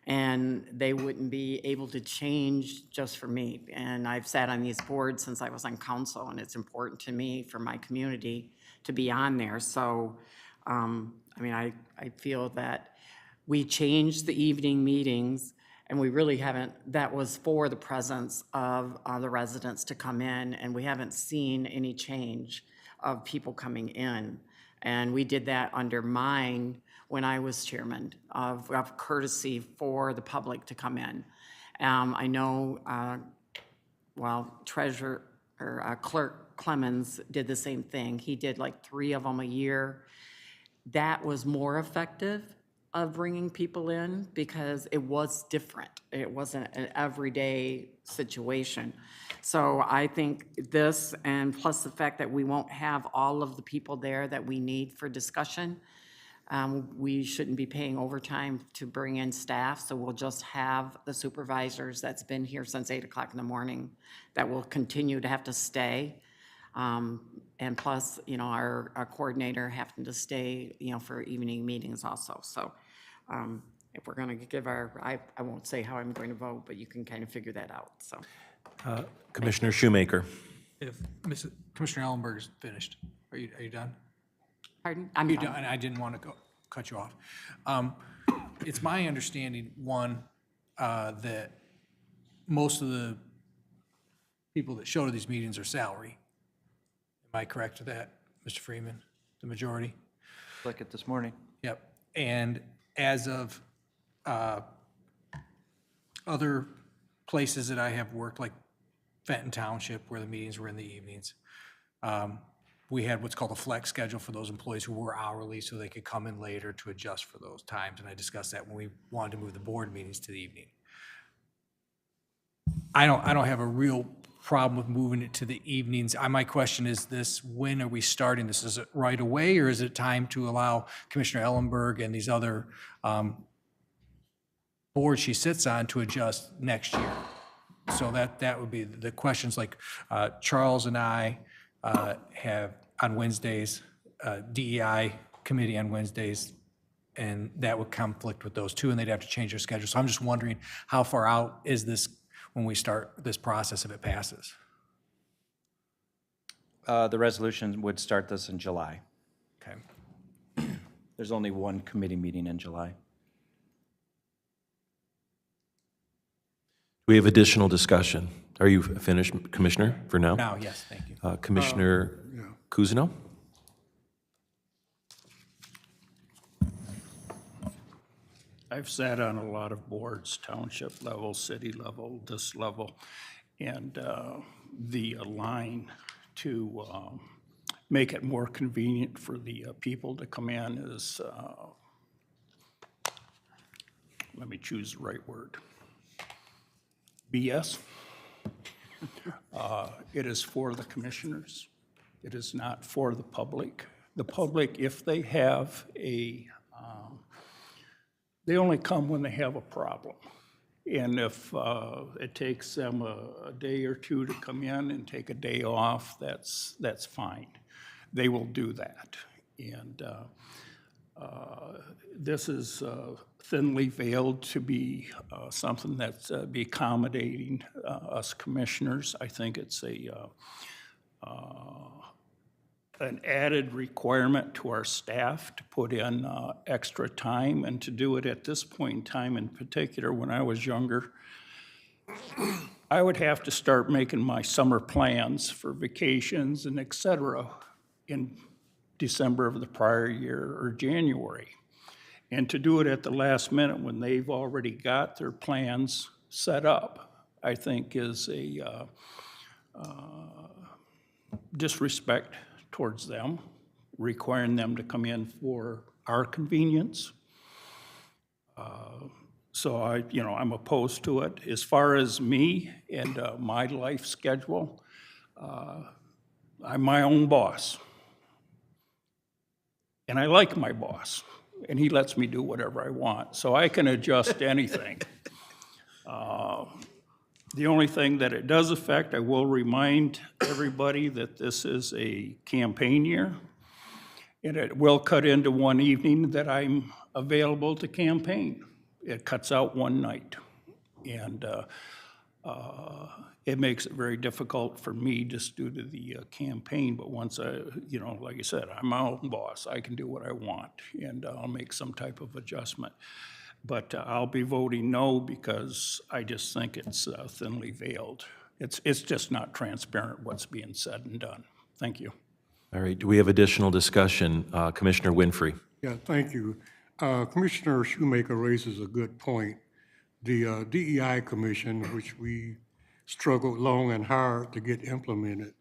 And they wouldn't be able to change just for me. And I've sat on these boards since I was on council, and it's important to me, for my community, to be on there. So, I feel that we changed the evening meetings, and we really haven't, that was for the presence of the residents to come in, and we haven't seen any change of people coming in. And we did that under mine when I was chairman, of courtesy for the public to come in. I know, Treasurer or Clerk Clemens did the same thing. He did like 3 of them a year. That was more effective of bringing people in because it was different. It wasn't an everyday situation. So I think this, and plus the fact that we won't have all of the people there that we need for discussion, we shouldn't be paying overtime to bring in staff, so we'll just have the supervisors that's been here since 8 o'clock in the morning that will continue to have to stay. And plus, our coordinator having to stay, for evening meetings also. So if we're going to give I won't say how I'm going to vote, but you can kind of figure that out, so. Commissioner Shoemaker. If Commissioner Ellenberg is finished, are you done? Pardon? I'm You're done. done, and I didn't want to cut you off. It's my understanding, one, that most of the people that show to these meetings are salary. Am I correct with that, Mr. Freeman? The majority? Look at this morning. Yep. And as of other places that I have worked, like Fenton Township, where the meetings were in the evenings, we had what's called a flex schedule for those employees who were hourly, so they could come in later to adjust for those times. And I discussed that when we wanted to move the board meetings to the evening. I don't have a real problem with moving it to the evenings. My question is this: when are we starting this? Is it right away, or is it time to allow Commissioner Ellenberg and these other boards she sits on to adjust next year? So that would be the questions. Like Charles and I have on Wednesdays, DEI committee on Wednesdays, and that would conflict with those two, and they'd have to change their schedule. So I'm just wondering, how far out is this when we start this process if it passes? The resolution would start this in July. Okay. There's only one committee meeting in July. We have additional discussion. Are you finished, Commissioner, for now? Now, yes, thank you. Commissioner Cousineau? I've sat on a lot of boards, township level, city level, this level, and the line to make it more convenient for the people to come in is, let me choose the right word, BS. It is for the commissioners. It is not for the public. The public, if they have they only come when they have a problem. And if it takes them a day or two to come in and take a day off, that's fine. They will do that. And this is thinly veiled to be something that's be accommodating us commissioners. I think it's an added requirement to our staff to put in extra time and to do it at this point in time in particular. When I was younger, I would have to start making my summer plans for vacations and et cetera in December of the prior year or January. And to do it at the last minute when they've already got their plans set up, I think is a disrespect towards them, requiring them to come in for our convenience. So I'm opposed to it. As far as me and my life schedule, I'm my own boss. And I like my boss, and he lets me do whatever I want, so I can adjust anything. The only thing that it does affect, I will remind everybody that this is a campaign year, and it will cut into one evening that I'm available to campaign. It cuts out one night, and it makes it very difficult for me just due to the campaign. But once like I said, I'm my own boss. I can do what I want, and I'll make some type of adjustment. But I'll be voting no because I just think it's thinly veiled. It's just not transparent what's being said and done. Thank you. All right, do we have additional discussion? Commissioner Winfrey. Yeah, thank you. Commissioner Shoemaker raises a good point. The DEI Commission, which we struggled long and hard to get implemented,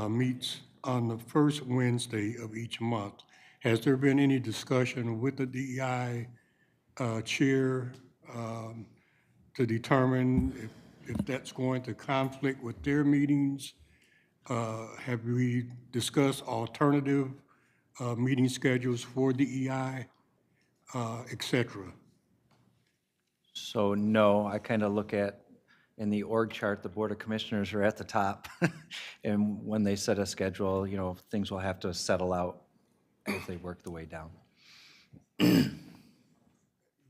meets on the first Wednesday of each month. Has there been any discussion with the DEI chair to determine if that's going to conflict with their meetings? Have we discussed alternative meeting schedules for DEI, et cetera? So no, I kind of look at, in the org chart, the Board of Commissioners are at the top. And when they set a schedule, things will have to settle out as they work the way down.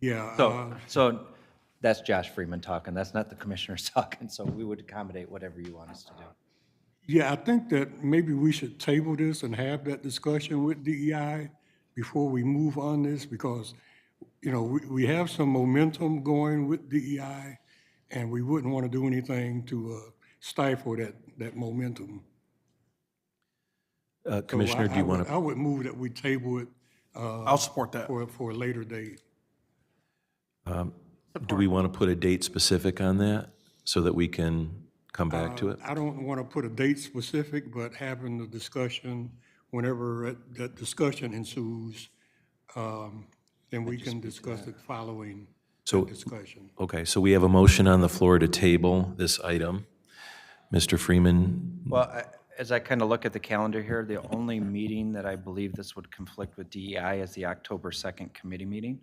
Yeah. So that's Josh Freeman talking. That's not the commissioners talking. So we would accommodate whatever you want us to do. Yeah, I think that maybe we should table this and have that discussion with DEI before we move on this, because, we have some momentum going with DEI, and we wouldn't want to do anything to stifle that momentum. Commissioner, do you want to? I would move that we table it. I'll support that. For a later date. Do we want to put a date specific on that so that we can come back to it? I don't want to put a date specific, but having the discussion, whenever that discussion ensues, then we can discuss it following the discussion. Okay, so we have a motion on the floor to table this item. Mr. Freeman? Well, as I kind of look at the calendar here, the only meeting that I believe this would conflict with DEI is the October 2nd committee meeting.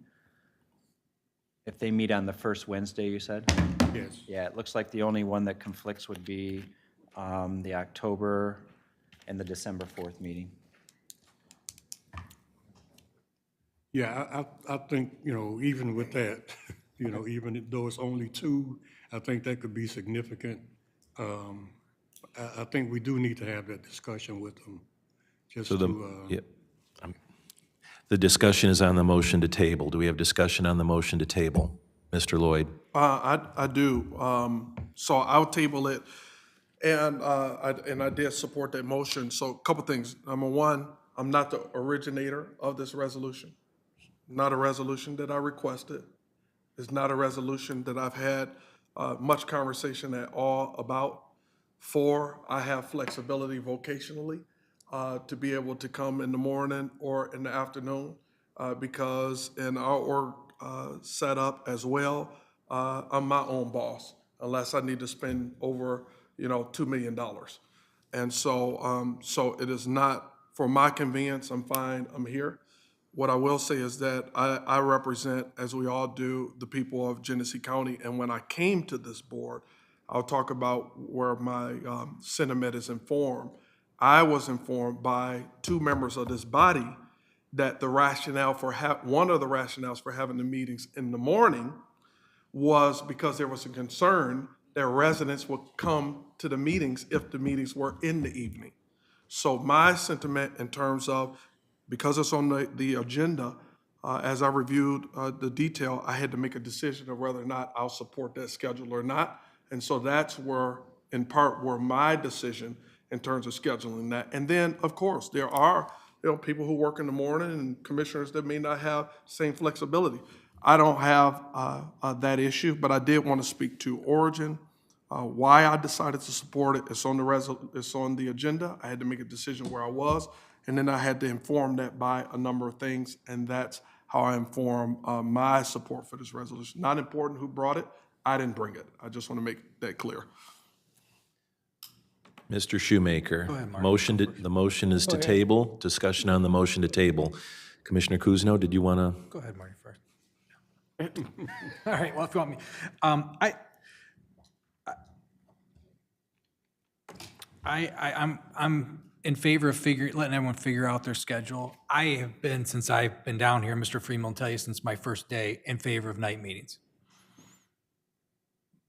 If they meet on the first Wednesday, you said? Yes. Yeah, it looks like the only one that conflicts would be the October and the December 4th meeting. Yeah, I think, even with that, even though it's only two, I think that could be significant. I think we do need to have that discussion with them. The discussion is on the motion to table. Do we have discussion on the motion to table? Mr. Lloyd? I do. So I'll table it, and I did support that motion. So a couple things. Number one, I'm not the originator of this resolution. Not a resolution that I requested. It's not a resolution that I've had much conversation at all about. Four, I have flexibility vocationally to be able to come in the morning or in the afternoon because in our org setup as well, I'm my own boss unless I need to spend over $2 million. And so, so it is not for my convenience. I'm fine. I'm here. What I will say is that I represent, as we all do, the people of Genesee County. And when I came to this board, I'll talk about where my sentiment is informed. I was informed by two members of this body that the rationale for one of the rationales for having the meetings in the morning was because there was a concern that residents would come to the meetings if the meetings were in the evening. So my sentiment in terms of, because it's on the agenda, as I reviewed the detail, I had to make a decision of whether or not I'll support that schedule or not. And so that's where, in part, where my decision in terms of scheduling that. And then, of course, there are people who work in the morning and commissioners that may not have same flexibility. I don't have that issue, but I did want to speak to Origin. Why I decided to support it, it's on the agenda. I had to make a decision where I was, and then I had to inform that by a number of things, and that's how I inform my support for this resolution. Not important who brought it. I didn't bring it. I just want to make that clear. Mr. Shoemaker, the motion is to table. Discussion on the motion to table. Commissioner Kuzno, did you want to? Go ahead, Marty, first. All right, well, if you want me. I'm in favor of letting everyone figure out their schedule. I have been, since I've been down here, Mr. Freeman will tell you since my first day, in favor of night meetings.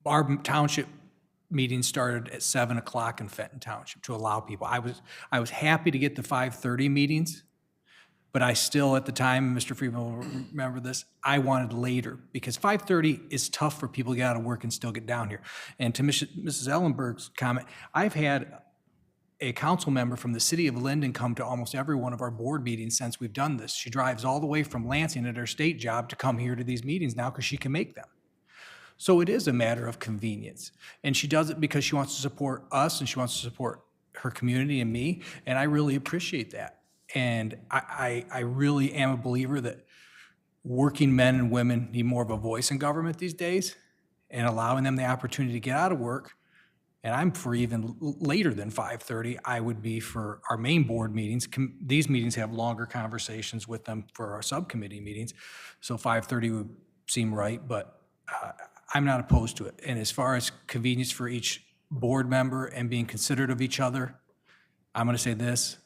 Our township meeting started at 7 o'clock in Fenton Township to allow people. I was happy to get the 5:30 meetings, but I still, at the time, Mr. Freeman will remember this, I wanted later, because 5:30 is tough for people to get out of work and still get down here. And to Mrs. Ellenberg's comment, I've had a council member from the city of Linden come to almost every one of our board meetings since we've done this. She drives all the way from Lansing at her state job to come here to these meetings now because she can make them. So it is a matter of convenience. And she does it because she wants to support us and she wants to support her community and me, and I really appreciate that. And I really am a believer that working men and women need more of a voice in government these days, and allowing them the opportunity to get out of work. And I'm for even later than 5:30. I would be for our main board meetings. These meetings have longer conversations with them for our subcommittee meetings. So 5:30 would seem right, but I'm not opposed to it. And as far as convenience for each board member and being considerate of each other, I'm going to say this.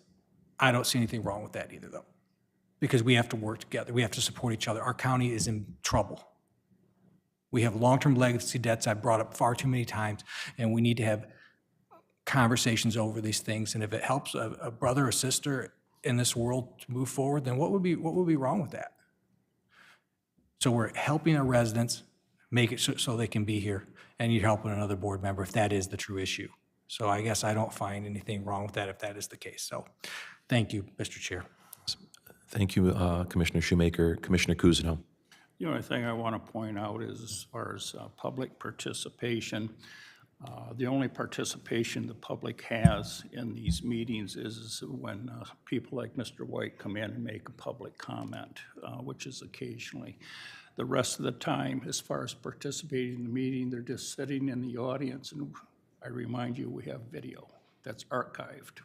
I don't see anything wrong with that either, though, because we have to work together. We have to support each other. Our county is in trouble. We have long-term legacy debts I've brought up far too many times, and we need to have conversations over these things. And if it helps a brother or sister in this world to move forward, then what would be wrong with that? So we're helping our residents make it so they can be here, and you're helping another board member if that is the true issue. So I guess I don't find anything wrong with that if that is the case. So thank you, Mr. Chair. Thank you, Commissioner Shoemaker. Commissioner Kuzno. The only thing I want to point out is, as far as public participation, the only participation the public has in these meetings is when people like Mr. White come in and make a public comment, which is occasionally. The rest of the time, as far as participating in the meeting, they're just sitting in the audience. And I remind you, we have video that's archived.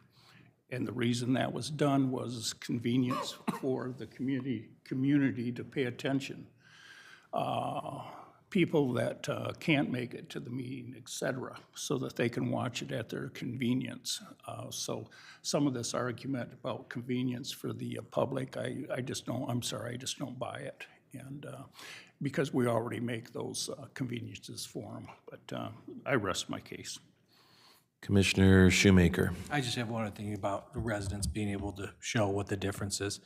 And the reason that was done was convenience for the community to pay attention. People that can't make it to the meeting, et cetera, so that they can watch it at their convenience. So some of this argument about convenience for the public, I just don't buy it. And because we already make those conveniences for them. But I rest my case. Commissioner Shoemaker. I just have one other thing about the residents being able to show what the difference is.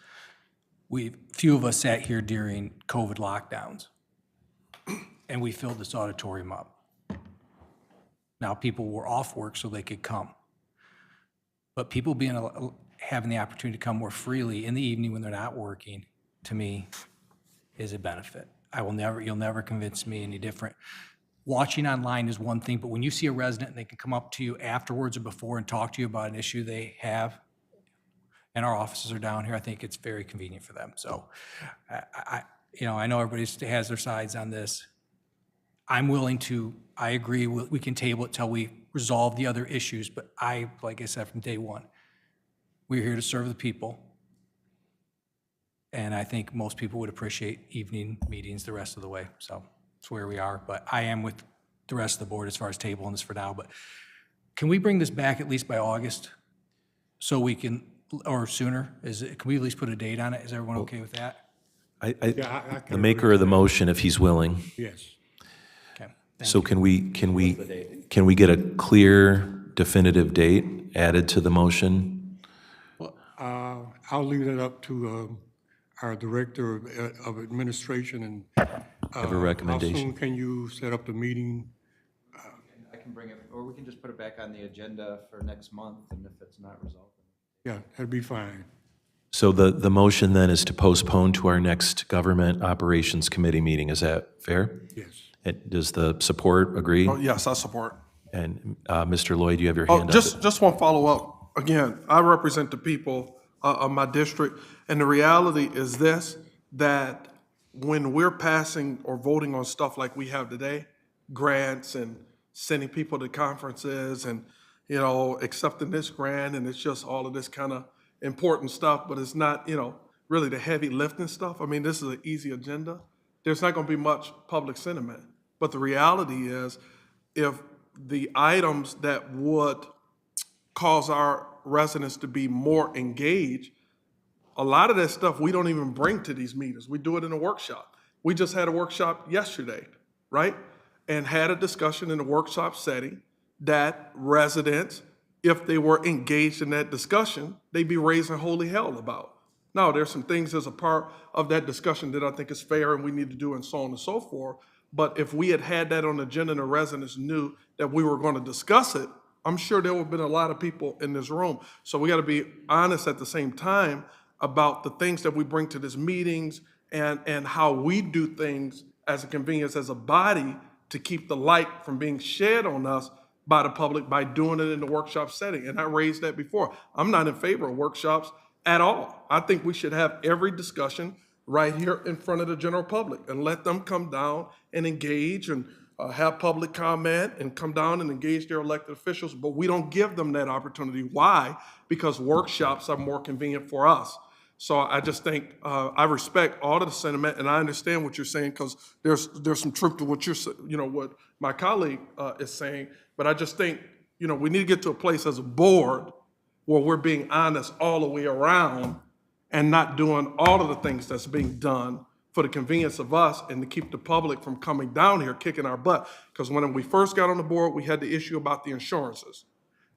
Few of us sat here during COVID lockdowns, and we filled this auditorium up. Now, people were off work so they could come. But people having the opportunity to come more freely in the evening when they're not working, to me, is a benefit. You'll never convince me any different. Watching online is one thing, but when you see a resident and they can come up to you afterwards or before and talk to you about an issue they have, and our offices are down here, I think it's very convenient for them. So I know everybody has their sides on this. I'm willing to, I agree, we can table it till we resolve the other issues, but like I said, from day one, we're here to serve the people. And I think most people would appreciate evening meetings the rest of the way. So that's where we are. But I am with the rest of the board as far as tabling this for now. But can we bring this back at least by August? So we can, or sooner? Can we at least put a date on it? Is everyone okay with that? I The can maker of the motion, if he's willing. Yes. Okay. So can we get a clear, definitive date added to the motion? I'll leave that up to our Director of Administration and. Have a recommendation. How soon can you set up the meeting? I can bring it, or we can just put it back on the agenda for next month, and if it's not resolved. Yeah, that'd be fine. So the motion then is to postpone to our next Government Operations Committee meeting. Is that fair? Yes. And does the support agree? Oh, yes, I support. And Mr. Lloyd, you have your Oh, hand up. just one follow-up. Again, I represent the people of my district, and the reality is this, that when we're passing or voting on stuff like we have today, grants and sending people to conferences and, accepting this grant, and it's just all of this kind of important stuff, but it's not, really the heavy lifting stuff. I mean, this is an easy agenda. There's not going to be much public sentiment. But the reality is, if the items that would cause our residents to be more engaged, a lot of that stuff we don't even bring to these meetings. We do it in a workshop. We just had a workshop yesterday, right? And had a discussion in a workshop setting that residents, if they were engaged in that discussion, they'd be raising holy hell about. Now, there's some things as a part of that discussion that I think is fair and we need to do and so on and so forth. But if we had had that on the agenda and the residents knew that we were going to discuss it, I'm sure there would have been a lot of people in this room. So we got to be honest at the same time about the things that we bring to these meetings and how we do things as a convenience, as a body, to keep the light from being shed on us by the public by doing it in the workshop setting. And I raised that before. I'm not in favor of workshops at all. I think we should have every discussion right here in front of the general public and let them come down and engage and have public comment and come down and engage their elected officials. But we don't give them that opportunity. Why? Because workshops are more convenient for us. So I just think I respect all of the sentiment, and I understand what you're saying, because there's some truth to what what my colleague is saying. But I just think we need to get to a place as a board where we're being honest all the way around and not doing all of the things that's being done for the convenience of us and to keep the public from coming down here kicking our butt. Because when we first got on the board, we had the issue about the insurances.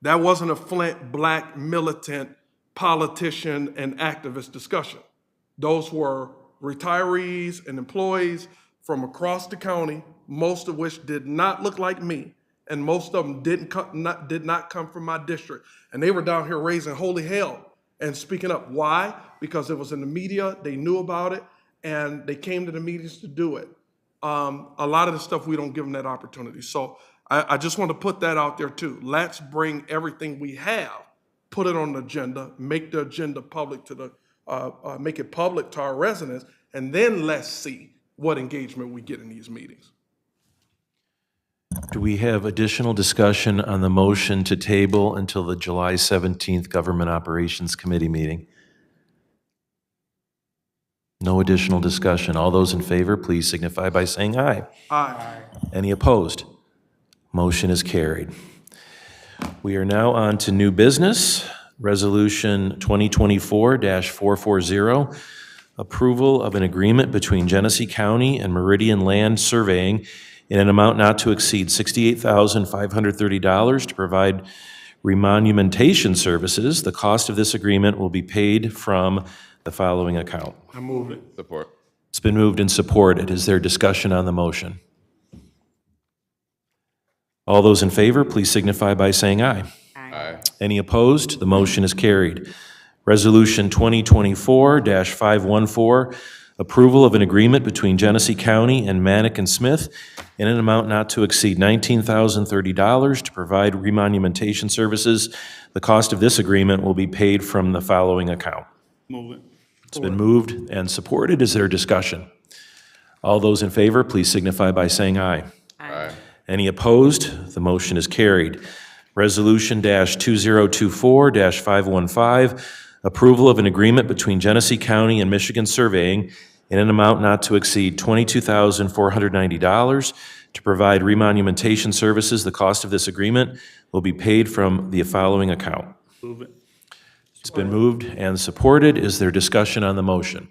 That wasn't a Flint black militant politician and activist discussion. Those were retirees and employees from across the county, most of which did not look like me, and most of them did not come from my district. And they were down here raising holy hell and speaking up. Why? Because it was in the media, they knew about it, and they came to the meetings to do it. A lot of the stuff, we don't give them that opportunity. So I just want to put that out there too. Let's bring everything we have, put it on the agenda, make the agenda public to make it public to our residents, and then let's see what engagement we get in these meetings. Do we have additional discussion on the motion to table until the July 17th Government Operations Committee meeting? No additional discussion. All those in favor, please signify by saying aye. Aye. Any opposed? Motion is carried. We are now on to new business. Resolution 2024-440, approval of an agreement between Genesee County and Meridian Land Surveying in an amount not to exceed $68,530 to provide remonumentation services. The cost of this agreement will be paid from the following account. I move it. Support. It's been moved and supported. Is there discussion on the motion? All those in favor, please signify by saying aye. Aye. Any opposed? The motion is carried. Resolution 2024-514, approval of an agreement between Genesee County and Manick and Smith in an amount not to exceed $19,030 to provide remonumentation services. The cost of this agreement will be paid from the following account. Move it. It's been moved and supported. Is there discussion? All those in favor, please signify by saying aye. Aye. Any opposed? The motion is carried. Resolution -2024-515, approval of an agreement between Genesee County and Michigan Surveying in an amount not to exceed $22,490 to provide remonumentation services. The cost of this agreement will be paid from the following account. Move it. It's been moved and supported. Is there discussion on the motion?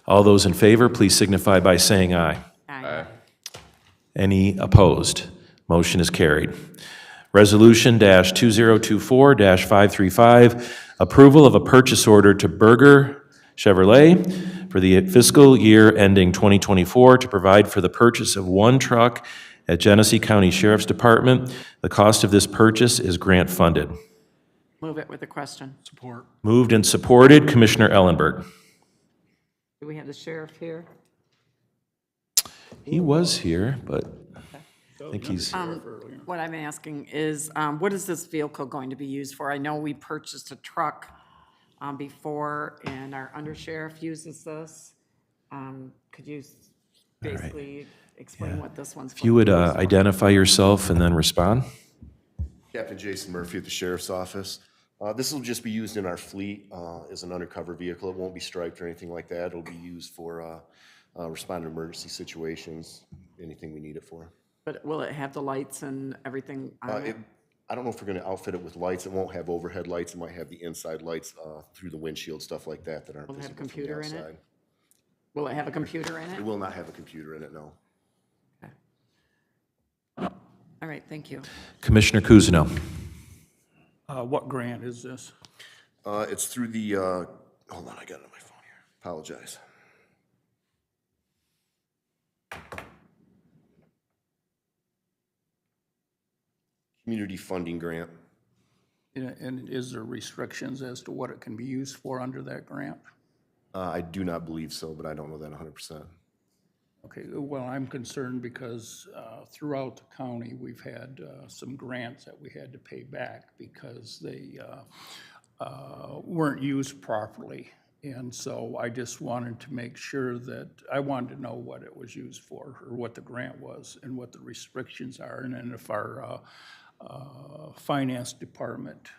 All those in favor, please signify by saying aye. Aye. Any opposed? Motion is carried. Resolution -2024-535, approval of a purchase order to Berger Chevrolet for the fiscal year ending 2024 to provide for the purchase of one truck at Genesee County Sheriff's Department. The cost of this purchase is grant funded. Move it with a question. Support. Moved and supported. Commissioner Ellenberg. Do we have the sheriff here? He was here, but I think he's, What I'm asking is, what is this vehicle going to be used for? I know we purchased a truck before, and our undersheriff uses this. Could you basically explain what this one's for? if you would identify yourself and then respond. Captain Jason Murphy at the Sheriff's Office. This will just be used in our fleet as an undercover vehicle. It won't be striped or anything like that. It'll be used for responding to emergency situations, anything we need it for. But will it have the lights and everything on it? I don't know if we're going to outfit it with lights. It won't have overhead lights. It might have the inside lights through the windshield, stuff like that that aren't Will it have a visible from the computer in it? outside. Will it have a computer in it? It will not have a computer in it, no. All right, thank you. Commissioner Kuzno. What grant is this? It's through the, hold on, I got it on my phone here. Apologize. Community funding grant. And is there restrictions as to what it can be used for under that grant? I do not believe so, but I don't know that 100%. Okay, well, I'm concerned because throughout the county, we've had some grants that we had to pay back because they weren't used properly. And so I just wanted to make sure that, I wanted to know what it was used for, or what the grant was, and what the restrictions are. And then if our finance department,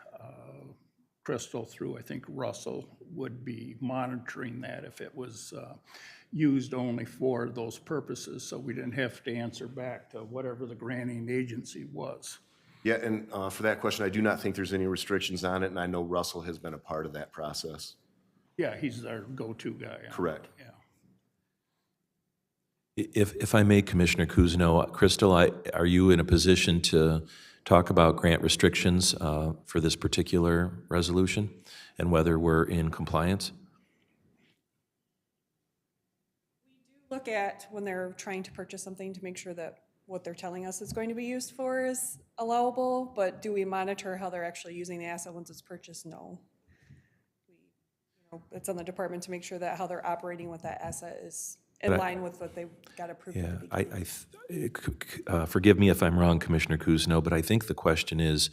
Crystal through, I think Russell, would be monitoring that if it was used only for those purposes, so we didn't have to answer back to whatever the granting agency was. Yeah, and for that question, I do not think there's any restrictions on it, and I know Russell has been a part of that process. Yeah, he's our go-to guy. Correct. Yeah. If I may, Commissioner Kuzno, Crystal, are you in a position to talk about grant restrictions for this particular resolution and whether we're in compliance? Look at when they're trying to purchase something to make sure that what they're telling us is going to be used for is allowable, but do we monitor how they're actually using the asset once it's purchased? No. It's on the department to make sure that how they're operating with that asset is in line with what they got approved. Yeah, forgive me if I'm wrong, Commissioner Kuzno, but I think the question is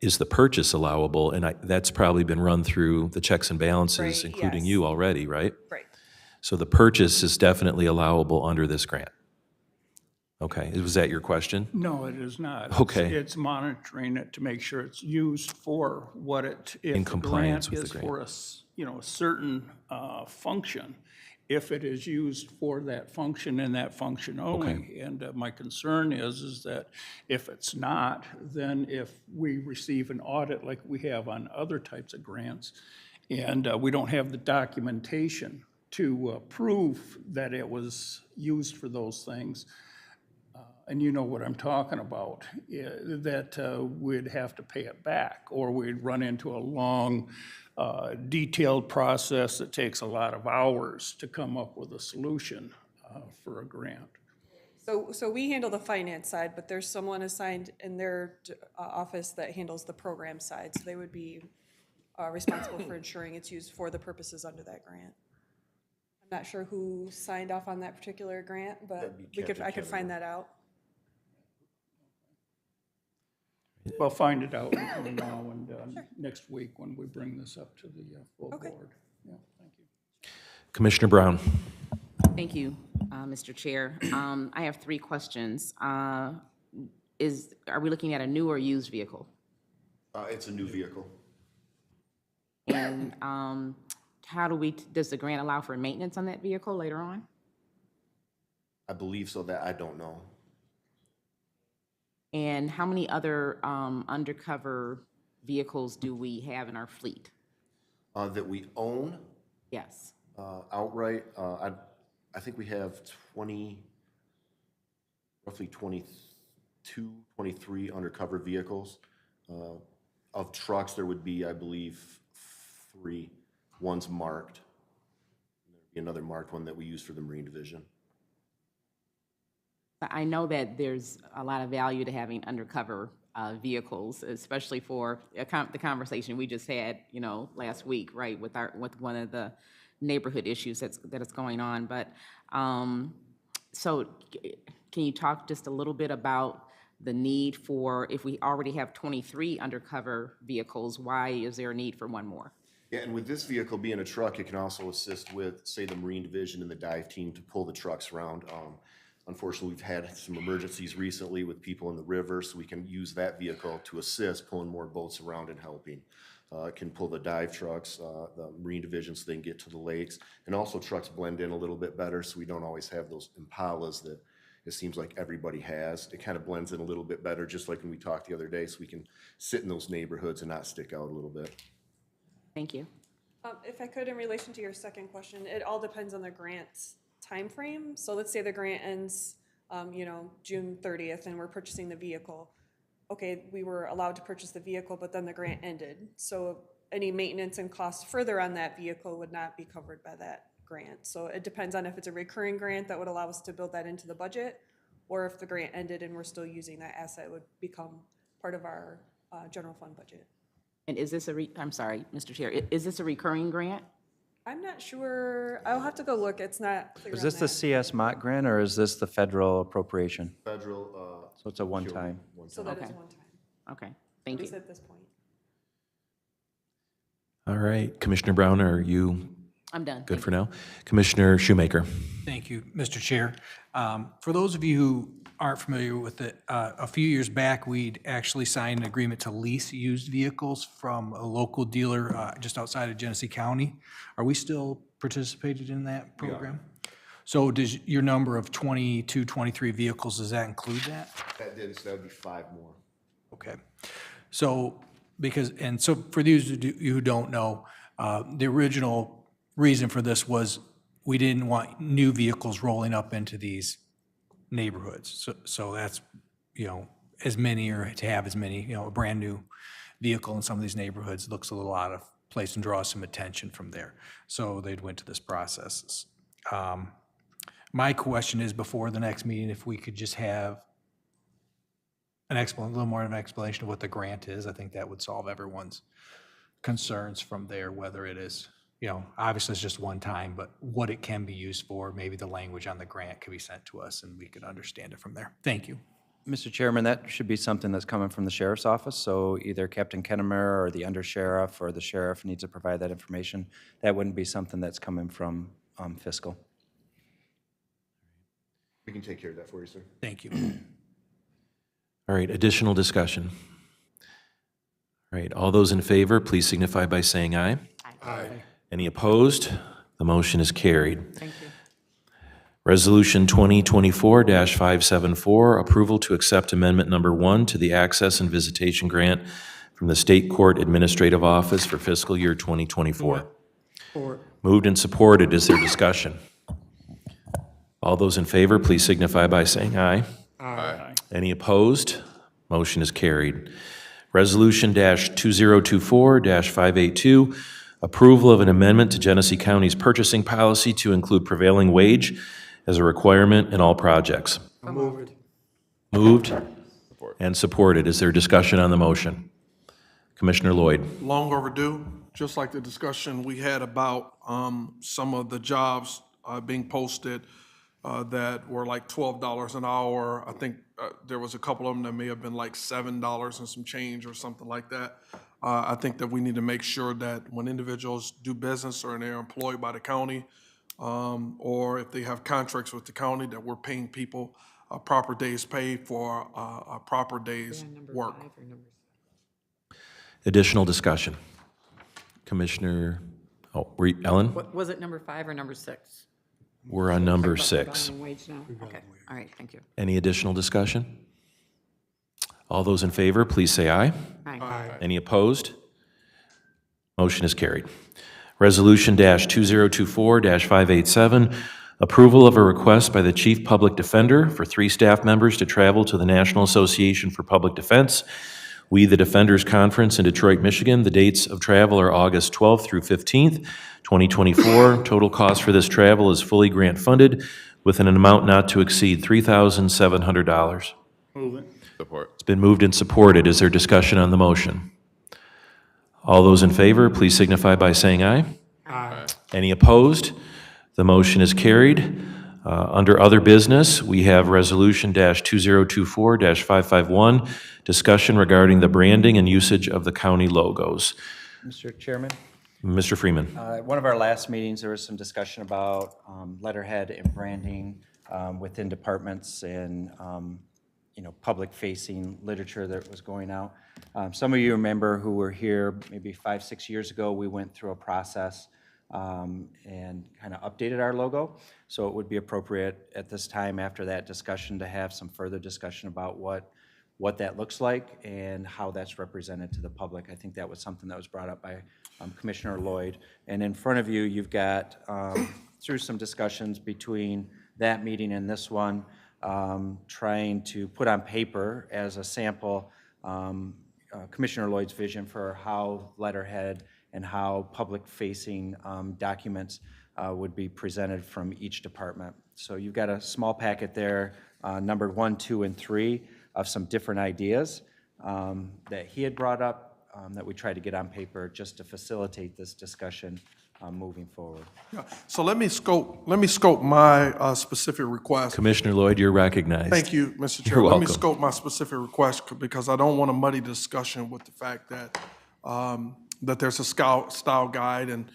the purchase allowable? And that's probably been run through the checks and balances, Right, including yes. you already, right? Right. So the purchase is definitely allowable under this grant? Okay, was that your question? No, it is not. Okay. It's monitoring it to make sure it's used for what it, if In the compliance grant with the is for a, a certain function, if it is used for that function and that function only. Okay. And my concern is that if it's not, then if we receive an audit like we have on other types of grants, and we don't have the documentation to prove that it was used for those things, and you know what I'm talking about, that we'd have to pay it back, or we'd run into a long, detailed process that takes a lot of hours to come up with a solution for a grant. So we handle the finance side, but there's someone assigned in their office that handles the program side, so they would be responsible for ensuring it's used for the purposes under that grant. I'm not sure who signed off on that particular grant, but I could find that out. Well, find it out between now and next week when we bring this up to the full Okay. board. Yeah, thank you. Commissioner Brown. Thank you, Mr. Chair. I have three questions. are we looking at a new or used vehicle? It's a new vehicle. And does the grant allow for maintenance on that vehicle later on? I believe so, that I don't know. And how many other undercover vehicles do we have in our fleet? That we own Yes. outright, I think we have roughly 22, 23 undercover vehicles. Of trucks, there would be, I believe, 3. One's marked. There'd be another marked one that we use for the Marine Division. I know that there's a lot of value to having undercover vehicles, especially for the conversation we just had, last week, right, with one of the neighborhood issues that is going on. But so, can you talk just a little bit about the need for, if we already have 23 undercover vehicles, why is there a need for one more? Yeah, and with this vehicle being a truck, it can also assist with, say, the Marine Division and the dive team to pull the trucks around. Unfortunately, we've had some emergencies recently with people in the river, so we can use that vehicle to assist pulling more boats around and helping. It can pull the dive trucks, the Marine Division, so they can get to the lakes. And also trucks blend in a little bit better, so we don't always have those Impalas that it seems like everybody has. It kind of blends in a little bit better, just like when we talked the other day, so we can sit in those neighborhoods and not stick out a little bit. Thank you. If I could, in relation to your second question, it all depends on the grant's timeframe. So let's say the grant ends, June 30th, and we're purchasing the vehicle. Okay, we were allowed to purchase the vehicle, but then the grant ended. So any maintenance and costs further on that vehicle would not be covered by that grant. So it depends on if it's a recurring grant that would allow us to build that into the budget, or if the grant ended and we're still using that asset, it would become part of our general fund budget. And is this I'm sorry, Mr. Chair, is this a recurring grant? I'm not sure. I'll have to go look. It's not clear Is on this the that. CS MOT grant, or is this the federal appropriation? Federal. So it's a one-time. So that is Okay. one time, Okay, thank at least you. at this point. All right, Commissioner Brown, are you I'm done. good Thank for now? Commissioner Shoemaker. Thank you, Mr. Chair. For those of you who aren't familiar with it, a few years back, we'd actually signed an agreement to lease used vehicles from a local dealer just outside of Genesee County. Are we still participated in that program? So does your number of 22, 23 vehicles, does that include that? That did, so that would be 5 more. Okay. So, so for those of you who don't know, the original reason for this was we didn't want new vehicles rolling up into these neighborhoods. So that's, as many, or to have as many, a brand-new vehicle in some of these neighborhoods looks a little out of place and draws some attention from there. So they'd went to this process. My question is, before the next meeting, if we could just have a little more of an explanation of what the grant is. I think that would solve everyone's concerns from there, whether it is, obviously it's just one time, but what it can be used for, maybe the language on the grant could be sent to us and we could understand it from there. Thank you. Mr. Chairman, that should be something that's coming from the sheriff's office, so either Captain Kennemer or the undersheriff or the sheriff needs to provide that information. That wouldn't be something that's coming from fiscal. We can take care of that for you, sir. Thank you. All right, additional discussion. All right, all those in favor, please signify by saying aye. Aye. Any opposed? The motion is carried. Thank you. Resolution 2024-574, approval to accept amendment number 1 to the Access and Visitation Grant from the State Court Administrative Office for fiscal year 2024. Support. Moved and supported. Is there discussion? All those in favor, please signify by saying aye. Aye. Any opposed? Motion is carried. Resolution -2024-582, approval of an amendment to Genesee County's purchasing policy to include prevailing wage as a requirement in all projects. Moved. Moved and supported. Is there discussion on the motion? Commissioner Lloyd. Long overdue, just like the discussion we had about some of the jobs being posted that were like $12 an hour. I think there was a couple of them that may have been like $7 and some change or something like that. I think that we need to make sure that when individuals do business or they're employed by the county, or if they have contracts with the county that we're paying people a proper day's pay for a proper day's work. Additional discussion. Commissioner, Ellen? What, was it number 5 or number 6? We're on number Talking about 6. prevailing wage now? Okay, all right, thank you. Any additional discussion? All those in favor, please say aye. Aye. Any opposed? Motion is carried. Resolution -2024-587, approval of a request by the Chief Public Defender for 3 staff members to travel to the National Association for Public Defense, We the Defenders Conference in Detroit, Michigan. The dates of travel are August 12th through 15th, 2024. Total cost for this travel is fully grant funded with an amount not to exceed $3,700. Move it. Support. It's been moved and supported. Is there discussion on the motion? All those in favor, please signify by saying aye. Aye. Any opposed? The motion is carried. Under other business, we have Resolution -2024-551, discussion regarding the branding and usage of the county logos. Mr. Chairman? Mr. Freeman. At one of our last meetings, there was some discussion about letterhead and branding within departments and, public-facing literature that was going out. Some of you remember who were here maybe 5, 6 years ago, we went through a process and kind of updated our logo. So it would be appropriate at this time after that discussion to have some further discussion about what that looks like and how that's represented to the public. I think that was something that was brought up by Commissioner Lloyd. And in front of you, you've got, through some discussions between that meeting and this one, trying to put on paper as a sample Commissioner Lloyd's vision for how letterhead and how public-facing documents would be presented from each department. So you've got a small packet there, numbered 1, 2, and 3, of some different ideas that he had brought up that we tried to get on paper just to facilitate this discussion moving forward. Yeah. So let me scope my specific request. Commissioner Lloyd, you're recognized. Thank you, Mr. Chair. You're Let me welcome. scope my specific request because I don't want to muddy the discussion with the fact that that there's a style guide and,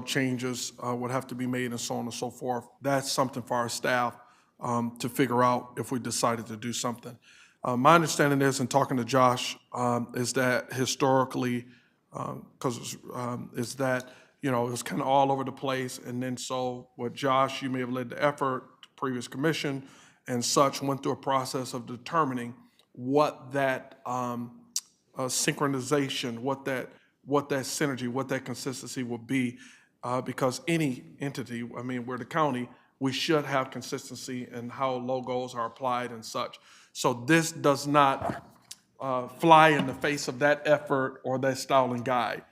changes would have to be made and so on and so forth. That's something for our staff to figure out if we decided to do something. My understanding is, in talking to Josh, is that historically, is that, it was kind of all over the place. And then so with Josh, you may have led the effort, previous commission and such, went through a process of determining what that synchronization, what that synergy, what that consistency will be, because any entity, we're the county, we should have consistency in how logos are applied and such. So this does not fly in the face of that effort or that styling guide.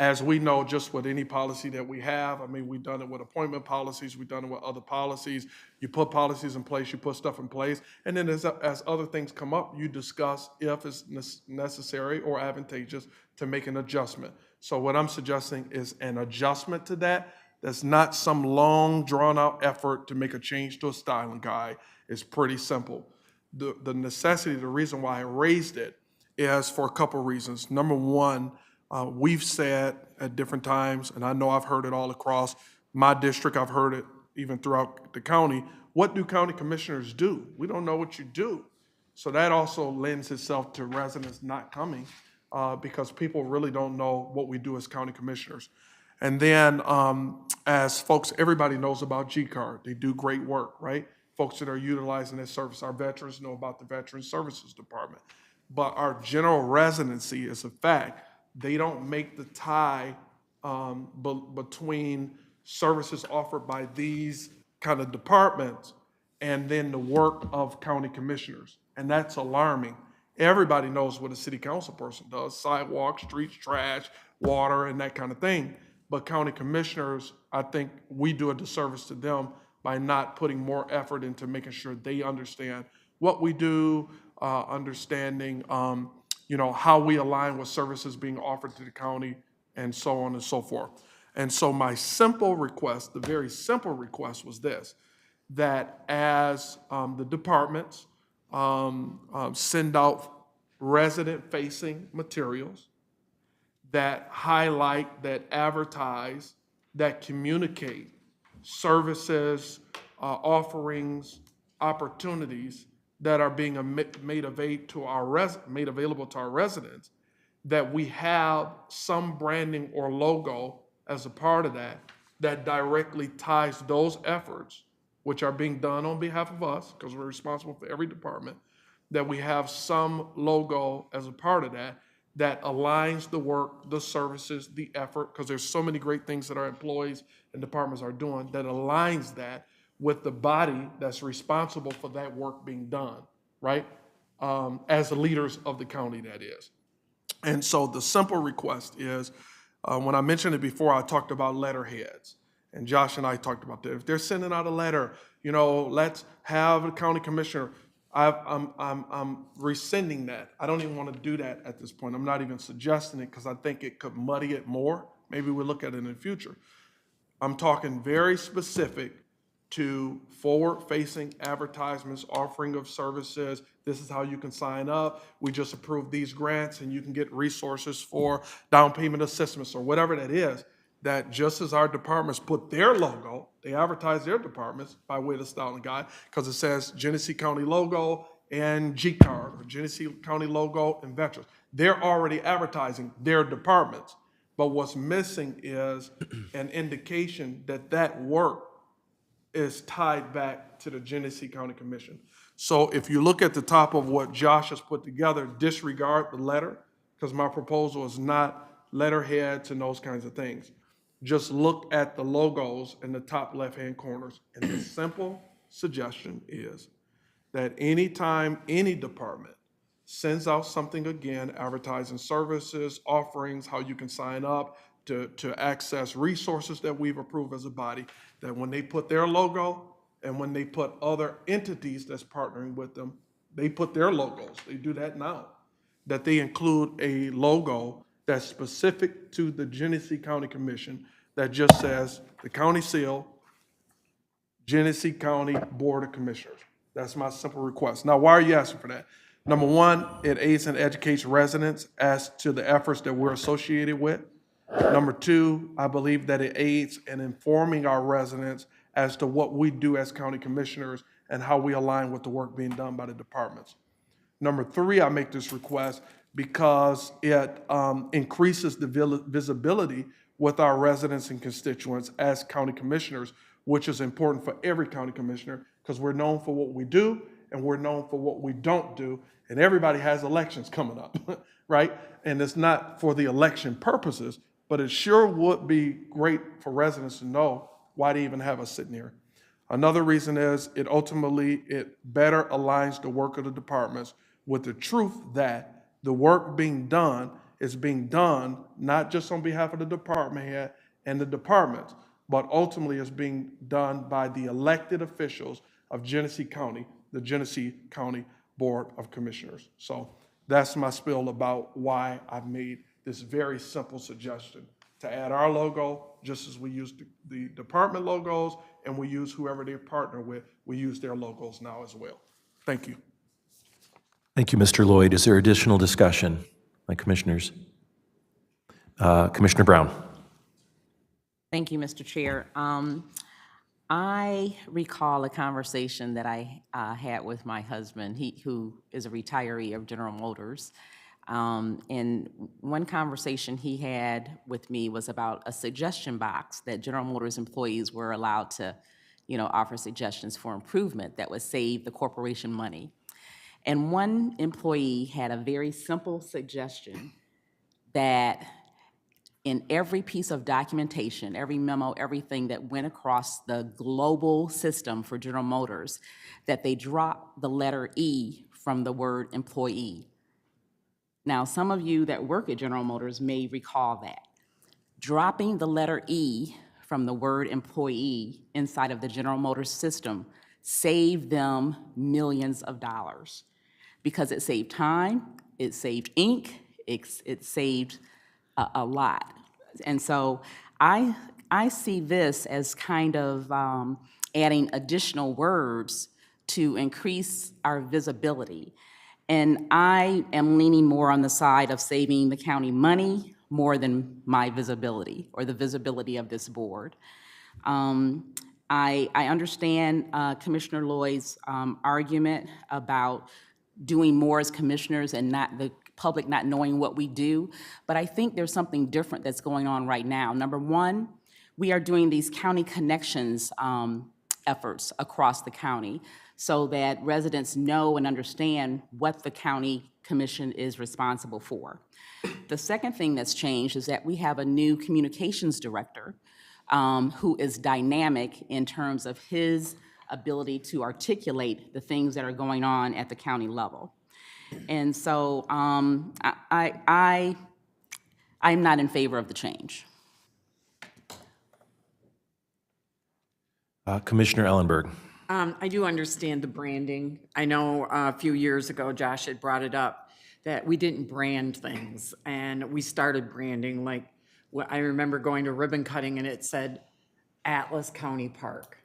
As we know, just with any policy that we have, we've done it with appointment policies, we've done it with other policies. You put policies in place, you put stuff in place, and then as other things come up, you discuss if it's necessary or advantageous to make an adjustment. So what I'm suggesting is an adjustment to that. That's not some long, drawn-out effort to make a change to a styling guide. It's pretty simple. The necessity, the reason why I raised it is for a couple reasons. Number one, we've said at different times, and I know I've heard it all across my district, I've heard it even throughout the county, what do county commissioners do? We don't know what you do. So that also lends itself to residents not coming because people really don't know what we do as county commissioners. And then as folks, everybody knows about G-Card. They do great work, right? Folks that are utilizing this service, our veterans know about the Veteran Services Department. But our general residency is a fact. They don't make the tie between services offered by these kind of departments and then the work of county commissioners. And that's alarming. Everybody knows what a city council person does, sidewalks, streets, trash, water, and that kind of thing. But county commissioners, I think we do a disservice to them by not putting more effort into making sure they understand what we do, understanding how we align with services being offered to the county, and so on and so forth. And so my simple request, the very simple request was this, that as the departments send out resident-facing materials that highlight, that advertise, that communicate services, offerings, opportunities that are being made available to our residents, that we have some branding or logo as a part of that that directly ties those efforts, which are being done on behalf of us, because we're responsible for every department, that we have some logo as a part of that that aligns the work, the services, the effort, because there's so many great things that our employees and departments are doing, that aligns that with the body that's responsible for that work being done, right? As the leaders of the county, that is. And so the simple request is, when I mentioned it before, I talked about letterheads. And Josh and I talked about that. If they're sending out a letter, let's have a county commissioner. I'm rescinding that. I don't even want to do that at this point. I'm not even suggesting it because I think it could muddy it more. Maybe we'll look at it in the future. I'm talking very specific to forward-facing advertisements, offering of services. This is how you can sign up. We just approved these grants and you can get resources for down payment assistance or whatever that is, that just as our departments put their logo, they advertise their departments by way of the style and guide, because it says Genesee County logo and G-Card, or Genesee County logo and Veterans. They're already advertising their departments. But what's missing is an indication that that work is tied back to the Genesee County Commission. So if you look at the top of what Josh has put together, disregard the letter, because my proposal is not letterheads and those kinds of things. Just look at the logos in the top left-hand corners. And the simple suggestion is that anytime any department sends out something, again, advertising services, offerings, how you can sign up to access resources that we've approved as a body, that when they put their logo and when they put other entities that's partnering with them, they put their logos. They do that now. That they include a logo that's specific to the Genesee County Commission that just says the county seal, Genesee County Board of Commissioners. That's my simple request. Now, why are you asking for that? Number one, it aids and educates residents as to the efforts that we're associated with. Number two, I believe that it aids in informing our residents as to what we do as county commissioners and how we align with the work being done by the departments. Number three, I make this request because it increases the visibility with our residents and constituents as county commissioners, which is important for every county commissioner because we're known for what we do and we're known for what we don't do. And everybody has elections coming up, right? And it's not for the election purposes, but it sure would be great for residents to know why they even have us sitting here. Another reason is it better aligns the work of the departments with the truth that the work being done is being done not just on behalf of the department head and the departments, but ultimately is being done by the elected officials of Genesee County, the Genesee County Board of Commissioners. So that's my spiel about why I've made this very simple suggestion to add our logo, just as we use the department logos and we use whoever they partner with, we use their logos now as well. Thank you. Thank you, Mr. Lloyd. Is there additional discussion by commissioners? Commissioner Brown. Thank you, Mr. Chair. I recall a conversation that I had with my husband, who is a retiree of General Motors. And one conversation he had with me was about a suggestion box that General Motors employees were allowed to, offer suggestions for improvement that would save the corporation money. And one employee had a very simple suggestion that in every piece of documentation, every memo, everything that went across the global system for General Motors, that they drop the letter E from the word employee. Now, some of you that work at General Motors may recall that. Dropping the letter E from the word employee inside of the General Motors system saved them millions of dollars because it saved time, it saved ink, it saved a lot. And so I see this as kind of adding additional words to increase our visibility. And I am leaning more on the side of saving the county money more than my visibility or the visibility of this board. I understand Commissioner Lloyd's argument about doing more as commissioners and not the public not knowing what we do, but I think there's something different that's going on right now. Number one, we are doing these county connections efforts across the county so that residents know and understand what the county commission is responsible for. The second thing that's changed is that we have a new communications director who is dynamic in terms of his ability to articulate the things that are going on at the county level. And so I'm not in favor of the change. Commissioner Ellenberg. I do understand the branding. I know a few years ago, Josh had brought it up, that we didn't brand things, and we started branding, like, I remember going to ribbon cutting and it said Atlas County Park.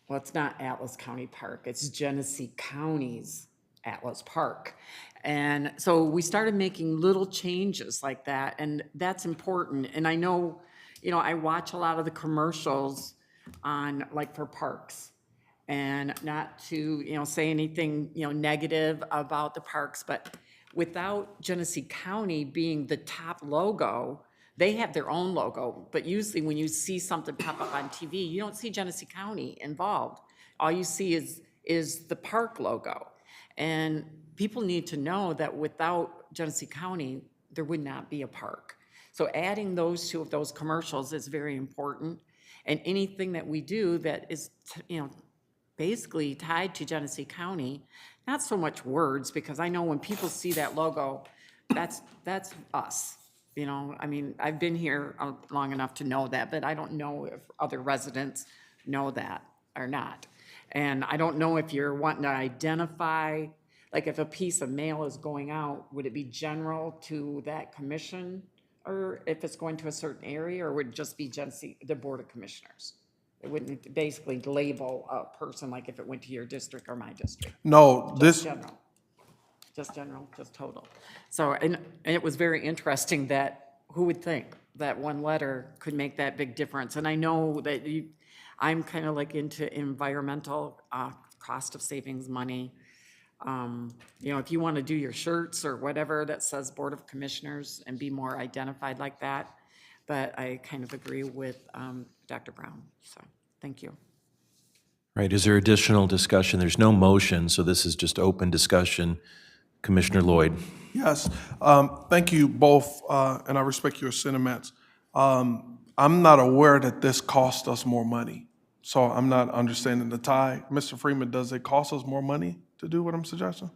Well, it's not Atlas County Park, it's Genesee County's Atlas Park. And so we started making little changes like that, and that's important. And I know, I watch a lot of the commercials on, like, for parks. And not to, say anything, negative about the parks, but without Genesee County being the top logo, they have their own logo, but usually when you see something pop up on TV, you don't see Genesee County involved. All you see is the park logo. And people need to know that without Genesee County, there would not be a park. So adding those two of those commercials is very important. And anything that we do that is, basically tied to Genesee County, not so much words, because I know when people see that logo, that's us. I've been here long enough to know that, but I don't know if other residents know that or not. And I don't know if you're wanting to identify, like, if a piece of mail is going out, would it be general to that commission? Or if it's going to a certain area, or would it just be Genesee, the Board of Commissioners? It wouldn't basically label a person, like if it went to your district or my district. No, Just general, just total. So, and it was very interesting that, who would think that one letter could make that big difference? And I know that I'm kind of like into environmental cost of savings money. If you want to do your shirts or whatever that says Board of Commissioners and be more identified like that, but I kind of agree with Dr. Brown, so thank you. Right, is there additional discussion? There's no motion, so this is just open discussion. Commissioner Lloyd. Yes, thank you both, and I respect your sentiments. I'm not aware that this cost us more money, so I'm not understanding the tie. Mr. Freeman, does it cost us more money to do what I'm suggesting?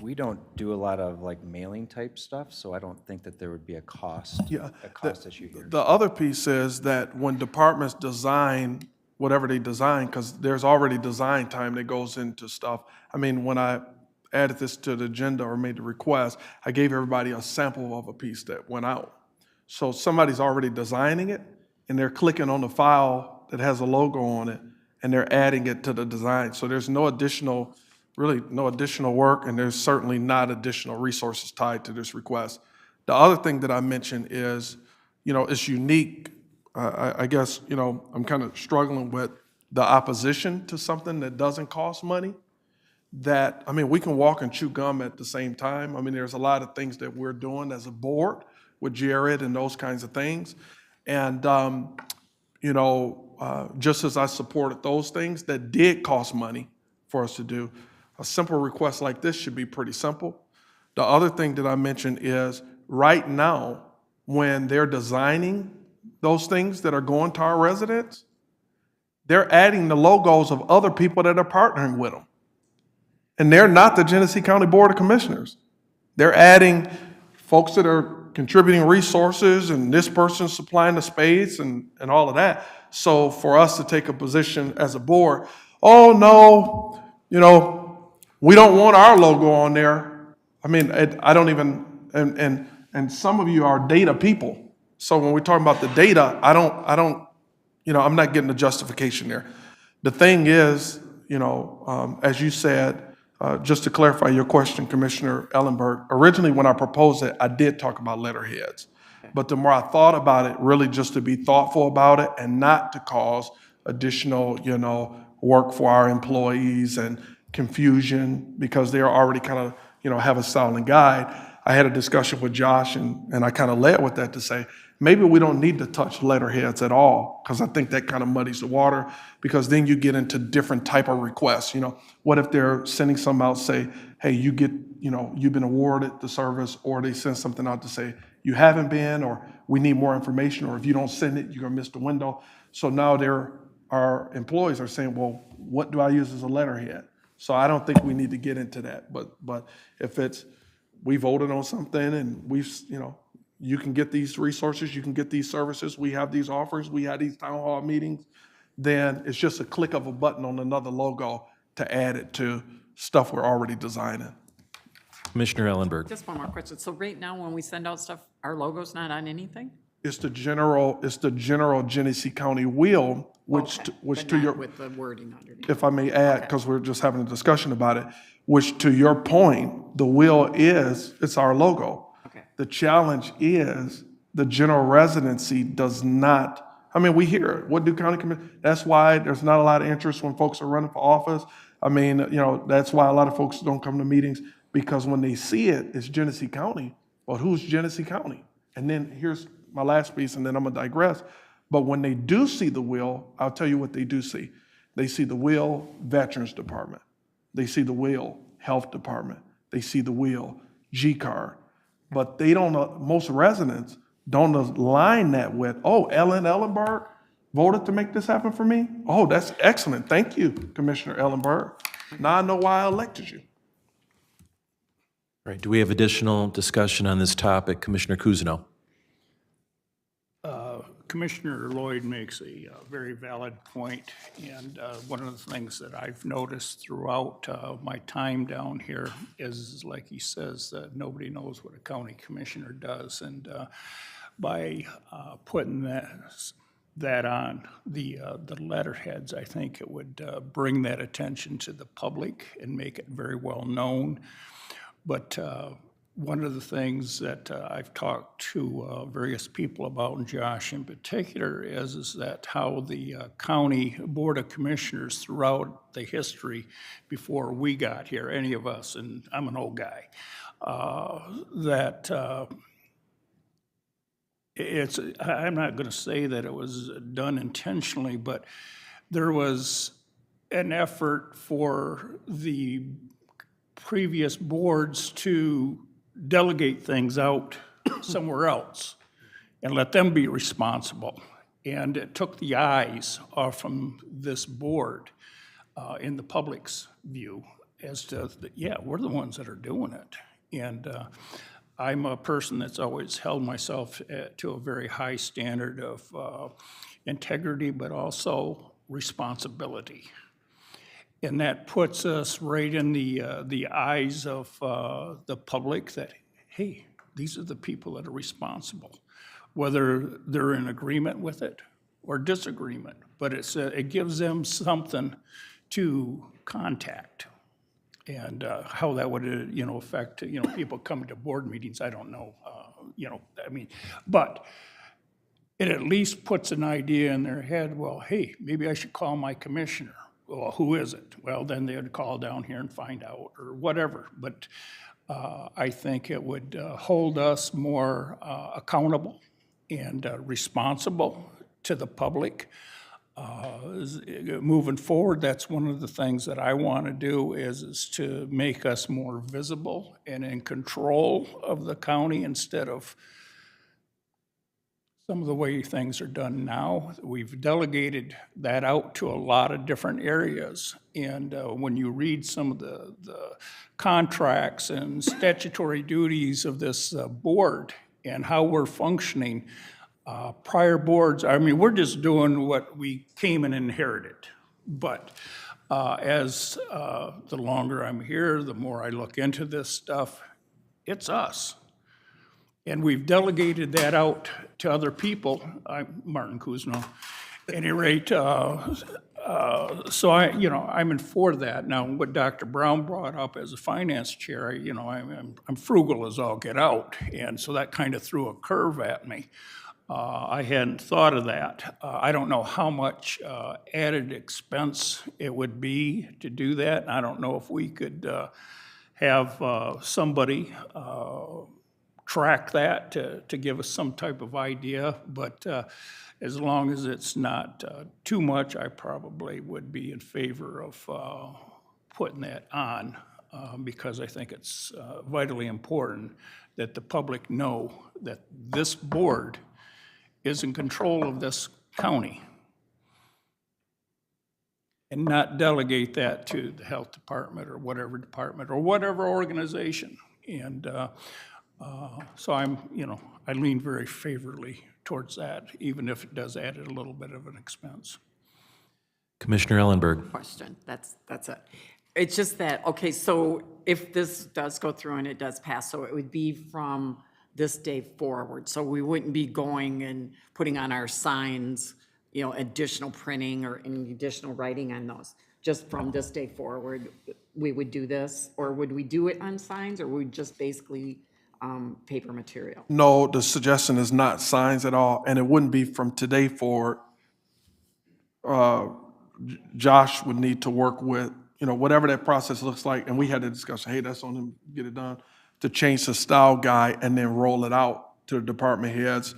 We don't do a lot of like mailing type stuff, so I don't think that there would be a cost issue here. The other piece is that when departments design whatever they design, because there's already design time that goes into stuff. When I added this to the agenda or made the request, I gave everybody a sample of a piece that went out. So somebody's already designing it, and they're clicking on the file that has a logo on it, and they're adding it to the design. So there's really no additional work, and there's certainly not additional resources tied to this request. The other thing that I mentioned is, it's unique. I guess, I'm kind of struggling with the opposition to something that doesn't cost money. We can walk and chew gum at the same time. There's a lot of things that we're doing as a board with Jared and those kinds of things. And, just as I supported those things that did cost money for us to do, a simple request like this should be pretty simple. The other thing that I mentioned is right now, when they're designing those things that are going to our residents, they're adding the logos of other people that are partnering with them. And they're not the Genesee County Board of Commissioners. They're adding folks that are contributing resources, and this person's supplying the space and all of that. So for us to take a position as a board, oh no, we don't want our logo on there. I don't even, and some of you are data people. So when we're talking about the data, I'm not getting the justification there. The thing is, as you said, just to clarify your question, Commissioner Ellenberg, originally when I proposed it, I did talk about letterheads. But the more I thought about it, really just to be thoughtful about it and not to cause additional, work for our employees and confusion because they're already kind of, have a solid guide. I had a discussion with Josh and I kind of led with that to say, maybe we don't need to touch letterheads at all, because I think that kind of muddies the water, because then you get into different type of requests. What if they're sending something out, say, hey, you've been awarded the service, or they send something out to say, you haven't been, or we need more information, or if you don't send it, you're gonna miss the window. So now our employees are saying, well, what do I use as a letterhead? So I don't think we need to get into that, but if we voted on something and you can get these resources, you can get these services, we have these offers, we have these town hall meetings, then it's just a click of a button on another logo to add it to stuff we're already designing. Commissioner Ellenberg. Just one more question. So right now, when we send out stuff, our logo's not on anything? It's the general Genesee County wheel, which Okay, which but to not your, with the wording underneath. if I may add, because we're just having a discussion about it, which to your point, the wheel it's our logo. Okay. The challenge is the general residency does not, we hear it. What do county commission? That's why there's not a lot of interest when folks are running for office. That's why a lot of folks don't come to meetings, because when they see it, it's Genesee County. But who's Genesee County? And then here's my last piece, and then I'm gonna digress. But when they do see the wheel, I'll tell you what they do see. They see the wheel Veterans Department. They see the wheel Health Department. They see the wheel G-Card. But they don't, most residents don't align that with, oh, Ellen Ellenberg voted to make this happen for me? Oh, that's excellent. Thank you, Commissioner Ellenberg. Now I know why I elected you. All right, do we have additional discussion on this topic? Commissioner Cousineau. Commissioner Lloyd makes a very valid point, and one of the things that I've noticed throughout my time down here is, like he says, that nobody knows what a county commissioner does, and by putting that on the letterheads, I think it would bring that attention to the public and make it very well known. But one of the things that I've talked to various people about, and Josh in particular, is that how the county board of commissioners throughout the history before we got here, any of us, and I'm an old guy, I'm not going to say that it was done intentionally, but there was an effort for the previous boards to delegate things out somewhere else and let them be responsible. And it took the eyes off from this board in the public's view as to, we're the ones that are doing it. And I'm a person that's always held myself to a very high standard of integrity, but also responsibility. And that puts us right in the eyes of the public that, hey, these are the people that are responsible, whether they're in agreement with it or disagreement. But it gives them something to contact. And how that would, affect, people coming to board meetings, I don't know, but it at least puts an idea in their head, well, hey, maybe I should call my commissioner. Well, who is it? Well, then they would call down here and find out, or whatever. But I think it would hold us more accountable and responsible to the public. Moving forward, that's one of the things that I want to do is to make us more visible and in control of the county instead of some of the way things are done now. We've delegated that out to a lot of different areas. And when you read some of the contracts and statutory duties of this board and how we're functioning, prior boards, we're just doing what we came and inherited. But as the longer I'm here, the more I look into this stuff, it's us. And we've delegated that out to other people. I'm Martin Cousineau. At any rate, So I'm in for that. Now, what Dr. Brown brought up as a finance chair, I'm frugal as all get out, and so that kind of threw a curve at me. I hadn't thought of that. I don't know how much added expense it would be to do that. I don't know if we could have somebody track that to give us some type of idea, but as long as it's not too much, I probably would be in favor of putting that on, because I think it's vitally important that the public know that this board is in control of this county, and not delegate that to the health department or whatever organization. And so I lean very favorably towards that, even if it does add a little bit of an expense. Commissioner Ellenberg. Question, that's it. It's just that, okay, so if this does go through and it does pass, so it would be from this day forward. So we wouldn't be going and putting on our signs, additional printing or any additional writing on those. Just from this day forward, we would do this, or would we do it on signs, or would we just basically paper material? No, the suggestion is not signs at all, and it wouldn't be from today forward. Josh would need to work with, whatever that process looks like, and we had a discussion, hey, that's on him, get it done, to change the style guide and then roll it out to the department heads,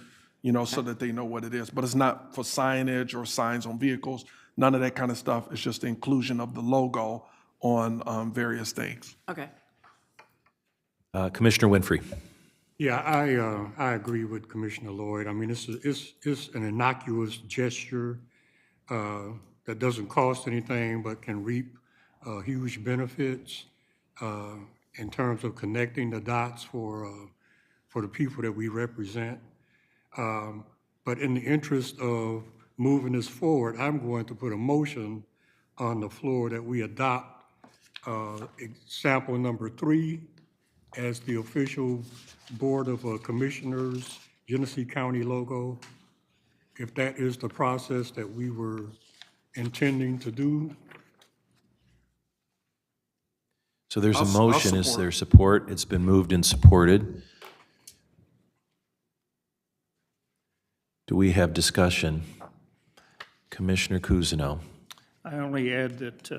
so that they know what it is. But it's not for signage or signs on vehicles, none of that kind of stuff. It's just the inclusion of the logo on various things. Okay. Commissioner Winfrey. Yeah, I agree with Commissioner Lloyd. I mean, it's an innocuous gesture that doesn't cost anything but can reap huge benefits in terms of connecting the dots for the people that we represent. But in the interest of moving this forward, I'm going to put a motion on the floor that we adopt sample number 3 as the official Board of Commissioners Genesee County logo, if that is the process that we were intending to do. So there's a I'll motion. Is support. there support? It's been moved and supported. Do we have discussion? Commissioner Cousineau. I only add that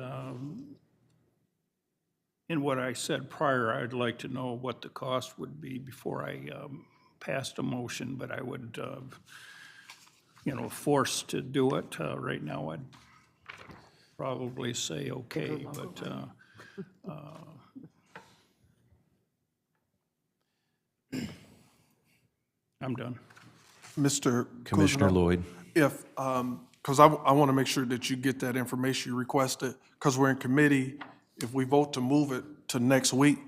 in what I said prior, I'd like to know what the cost would be before I passed a motion, but I would, forced to do it. Right now, I'd probably say okay, but I'm done. Mr. Commissioner Cousineau, Lloyd. if, because I want to make sure that you get that information you requested, because we're in committee, if we vote to move it to next week,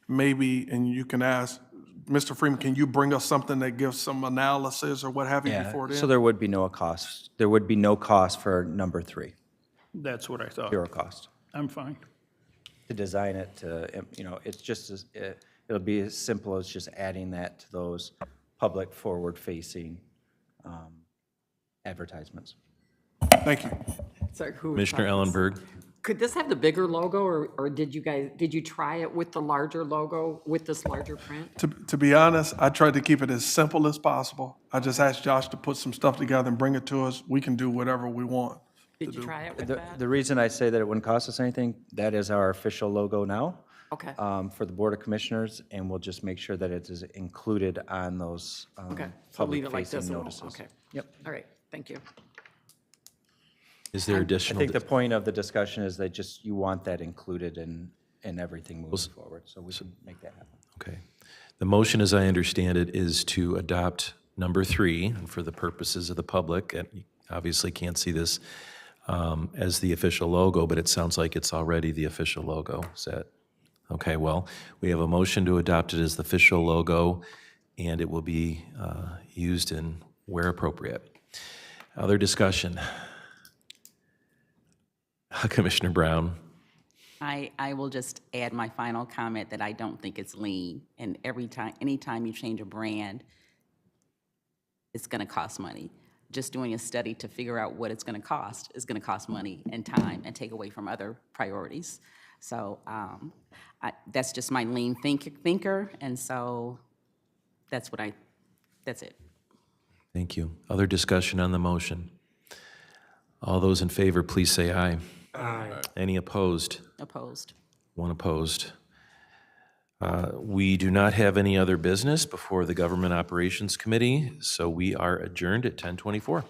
maybe, and you can ask, Mr. Freeman, can you bring us something that gives some analysis or what have you before then? So there would be no cost. There would be no cost for number 3, That's what I thought. 0 cost. I'm fine. To design it to, it's just, it'll be as simple as just adding that to those public forward-facing advertisements. Thank you. Sorry, who? Commissioner Ellenberg. Could this have the bigger logo, or did you try it with the larger logo, with this larger print? To be honest, I tried to keep it as simple as possible. I just asked Josh to put some stuff together and bring it to us. We can do whatever we want. Did you try it with that? The reason I say that it wouldn't cost us anything, that is our official logo now. Okay. For the Board of Commissioners, and we'll just make sure that it is included on those Okay, so leave it like public-facing this. notices. Okay. Yep. All right, thank you. Is there I additional? think the point of the discussion is that just, you want that included in everything moving forward, so we should make that happen. Okay. The motion, as I understand it, is to adopt number 3, and for the purposes of the public, and you obviously can't see this as the official logo, but it sounds like it's already the official logo. Is that, okay, well, we have a motion to adopt it as the official logo, and it will be used in where appropriate. Other discussion? Commissioner Brown. I will just add my final comment that I don't think it's lean. And anytime you change a brand, it's going to cost money. just doing a study to figure out what it's going to cost is going to cost money and time and take away from other priorities. So that's just my lean thinker, and so that's it. Thank you. Other discussion on the motion? All those in favor, please say aye. Aye. Any opposed? Opposed. One opposed. We do not have any other business before the Government Operations Committee, so we are adjourned at 10:24.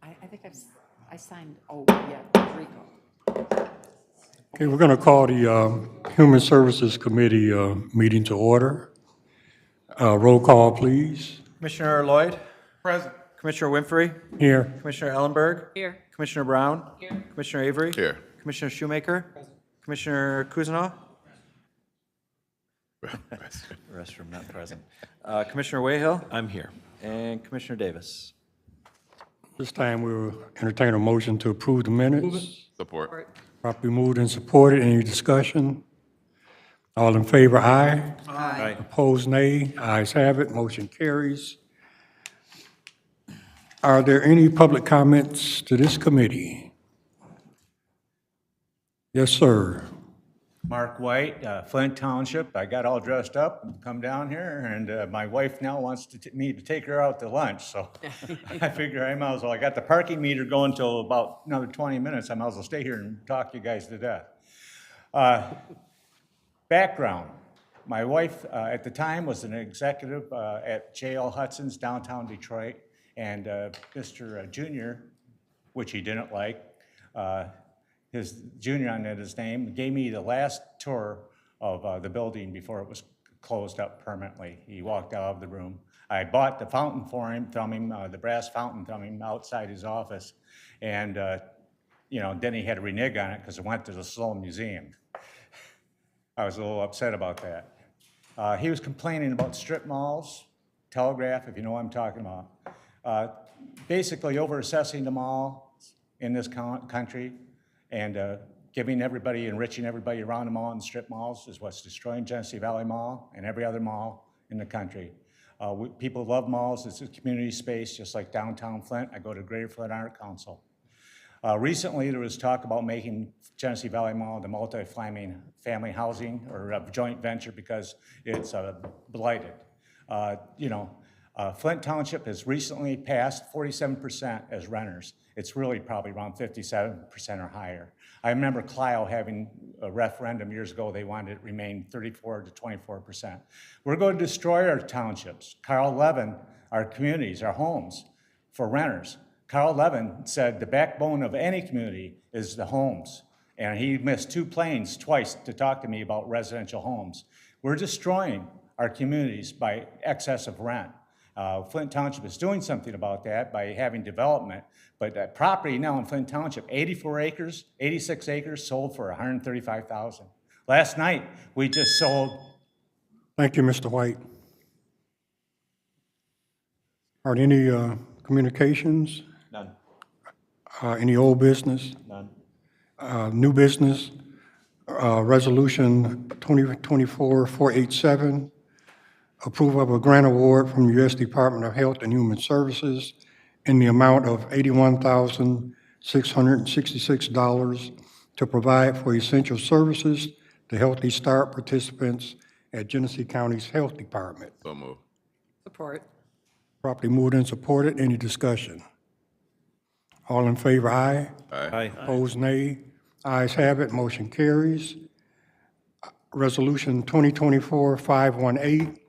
I think I signed, oh, yeah, Rico. Okay, we're going to call the Human Services Committee meeting to order. Roll call, please. Commissioner Lloyd? Present. Commissioner Winfrey? Here. Commissioner Ellenberg? Here. Commissioner Brown? Commissioner Avery? Here. Commissioner Shoemaker? Commissioner Kuzma? Restroom not present. Commissioner Wayhill? I'm here. And Commissioner Davis? This time we'll entertain a motion to approve the minutes. Support. Properly moved and supported. Any discussion? All in favor, aye. Aye. Opposed, nay. Ayes have it. Motion carries. Are there any public comments to this committee? Yes, sir. Mark White, Flint Township. I got all dressed up, come down here, and my wife now wants me to take her out to lunch, so I figure I might as well. I got the parking meter going till about another 20 minutes. I might as well stay here and talk you guys to death. Background. My wife, at the time, was an executive at J.L. Hudson's downtown Detroit, and Mr. Junior, which he didn't like, his junior on his name, gave me the last tour of the building before it was closed up permanently. He walked out of the room. I bought the fountain for him, the brass fountain from him outside his office. And, then he had to renege on it because it went to the Sloan Museum. I was a little upset about that. He was complaining about strip malls, Telegraph, if you know what I'm talking about. Basically over-assessing the malls in this country, and enriching everybody around the mall and strip malls is what's destroying Genesee Valley Mall and every other mall in the country. People love malls. It's a community space, just like downtown Flint. I go to Greater Flint Art Council. Recently, there was talk about making Genesee Valley Mall the multi-family housing or a joint venture because it's blighted. Flint Township has recently passed 47% as renters. It's really probably around 57% or higher. I remember Clio having a referendum years ago. They wanted it to remain 34 to 24%. We're going to destroy our townships. Carl Levin, our communities, our homes for renters. Carl Levin said the backbone of any community is the homes. And he missed 2 planes twice to talk to me about residential homes. We're destroying our communities by excess of rent. Flint Township is doing something about that by having development, but that property now in Flint Township, 84 acres, 86 acres, sold for $135,000. Last night, we just sold. Thank you, Mr. White. Are there any communications? None. Any old business? None. New business? Resolution 2024-487. Approval of a grant award from the U.S. Department of Health and Human Services in the amount of $81,666 to provide for essential services to Healthy Start participants at Genesee County's Health Department. So move. Support. Properly moved and supported. Any discussion? All in favor, aye. Aye. Opposed, nay. Ayes have it. Motion carries. Resolution 2024-518.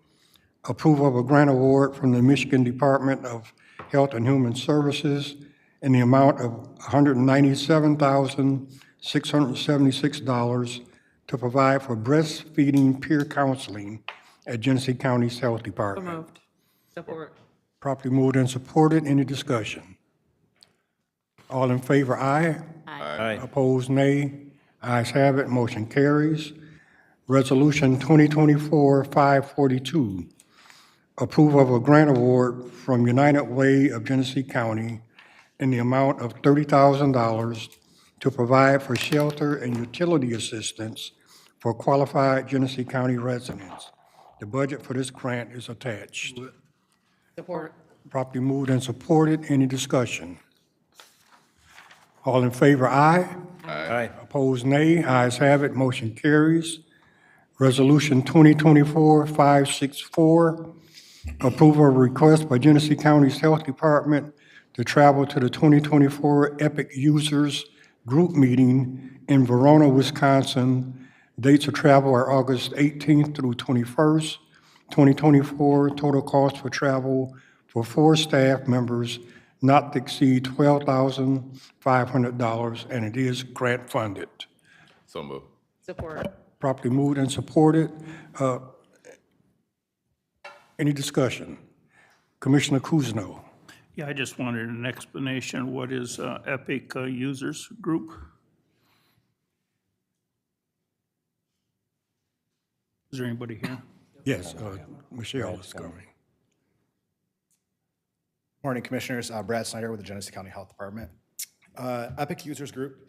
Approval of a grant award from the Michigan Department of Health and Human Services in the amount of $197,676 to provide for breastfeeding peer counseling at Genesee County's Health So Department. moved. Support. Properly moved and supported. Any discussion? All in favor, aye. Aye. Opposed, nay. Ayes have it. Motion carries. Resolution 2024-542. Approval of a grant award from United Way of Genesee County in the amount of $30,000 to provide for shelter and utility assistance for qualified Genesee County residents. The budget for this grant is attached. Support. Properly moved and supported. Any discussion? All in favor, aye. Aye. Opposed, nay. Ayes have it. Motion carries. Resolution 2024-564. Approval of request by Genesee County's Health Department to travel to the 2024 Epic Users Group Meeting in Verona, Wisconsin. Dates of travel are August 18th through 21st, 2024. Total cost for travel for 4 staff members, not to exceed $12,500, and it is grant funded. So move. Support. Properly moved and supported. Any discussion? Commissioner Kuzno. Yeah, I just wanted an explanation. What is Epic Users Group? Is there anybody here? Yes, Michelle is coming. Morning, Commissioners. Brad Snyder with the Genesee County Health Department. Epic Users Group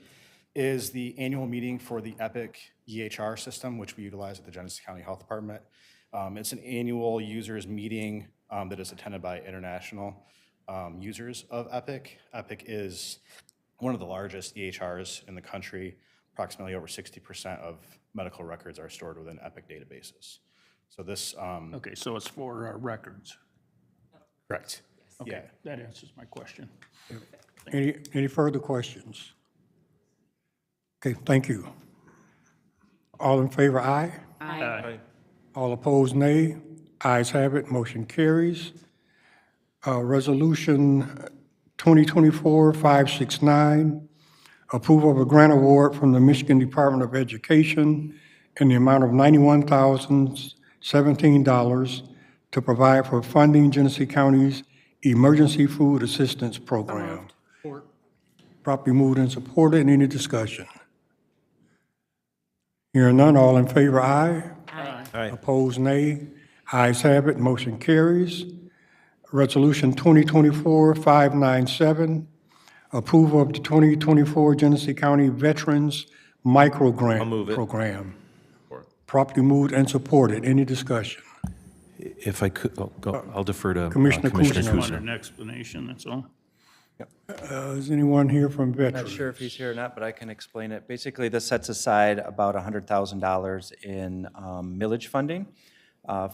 is the annual meeting for the Epic EHR system, which we utilize at the Genesee County Health Department. It's an annual users meeting that is attended by international users of Epic. Epic is one of the largest EHRs in the country. Approximately over 60% of medical records are stored within Epic databases. So this, Okay, so it's for records. correct. Okay, Yeah. that answers my question. Any further questions? Okay, thank you. All in favor, aye. Aye. All opposed, nay. Ayes have it, motion carries. Resolution 2024-569, approval of a grant award from the Michigan Department of Education in the amount of $91,017 to provide for funding Genesee County's Emergency Food Assistance Program. Properly moved and supported. Any discussion? Hearing none, all in favor, aye. Aye. Opposed, nay. Ayes have it, motion carries. Resolution 2024-597, approval of the 2024 Genesee County Veterans Micro Grant move it. Program. Properly moved and supported. Any discussion? If I could, I'll defer to Commissioner Commissioner Kuzma. I wanted Kuzma. an explanation, that's all. Is anyone here from Veterans? Not sure if he's here or not, but I can explain it. Basically, this sets aside about $100,000 in millage funding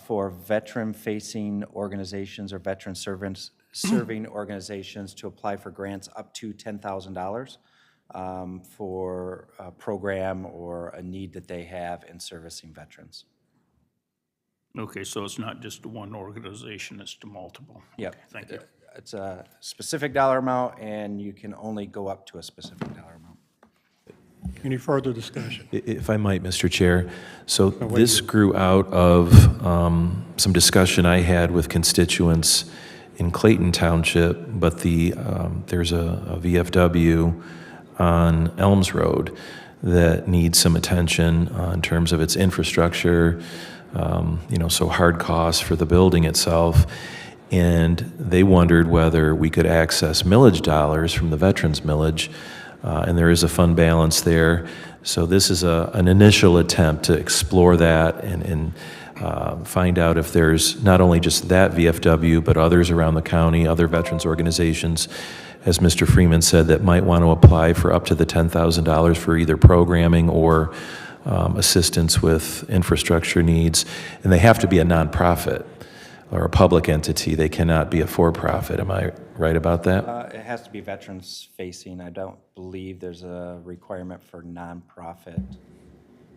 for veteran-facing organizations or veteran serving organizations to apply for grants up to $10,000 for a program or a need that they have in servicing veterans. Okay, so it's not just to one organization, it's to multiple. Yep. Thank you. It's a specific dollar amount, and you can only go up to a specific dollar amount. Any further discussion? If I might, Mr. Chair, so this grew out of some discussion I had with constituents in Clayton Township, but there's a VFW on Elms Road that needs some attention in terms of its infrastructure, so hard costs for the building itself. And they wondered whether we could access millage dollars from the veterans millage, and there is a fund balance there. So this is an initial attempt to explore that and find out if there's not only just that VFW, but others around the county, other veterans organizations, as Mr. Freeman said, that might want to apply for up to the $10,000 for either programming or assistance with infrastructure needs. And they have to be a nonprofit or a public entity. They cannot be a for-profit. Am I right about that? It has to be veterans-facing. I don't believe there's a requirement for nonprofit.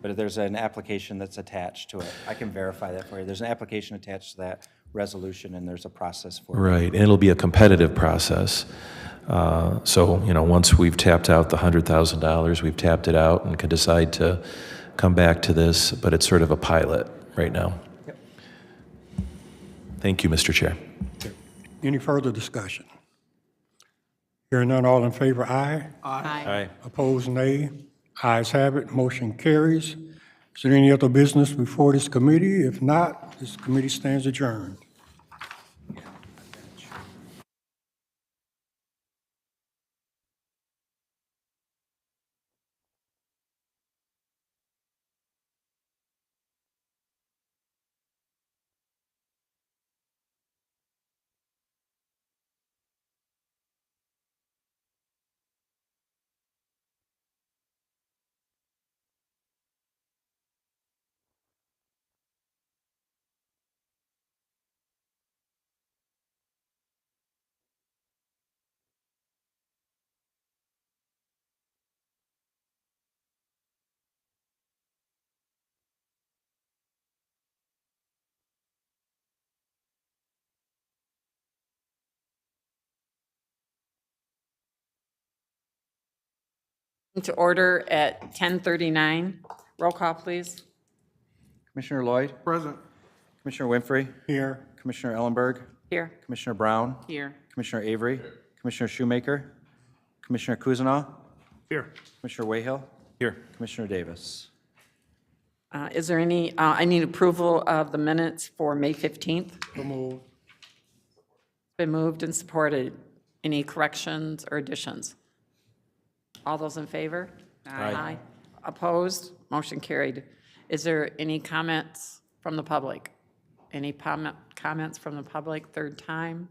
But there's an application that's attached to it. I can verify that for you. There's an application attached to that resolution, and there's a process for it. Right, and it'll be a competitive process. So, once we've tapped out the $100,000, we've tapped it out and can decide to come back to this, but it's sort of a pilot right now. Yep. Thank you, Mr. Chair. Any further discussion? Hearing none, all in favor, aye. Aye. Opposed, nay. Ayes have it, motion carries. Is there any other business before this committee? If not, this committee stands adjourned. To order at 10:39. Roll call, please. Commissioner Lloyd, Present. Commissioner Winfrey, Here. Commissioner Ellenberg, Here. Commissioner Brown, Here. Commissioner Avery, Commissioner Shoemaker, Commissioner Kuzma, Here. Commissioner Wayhill. Here. Commissioner Davis. Is there any, I need approval of the minutes for May 15th. So moved. Been moved and supported. Any corrections or additions? All those in favor? Aye. Opposed? Motion carried. Is there any comments from the public? Any comments from the public? Third time?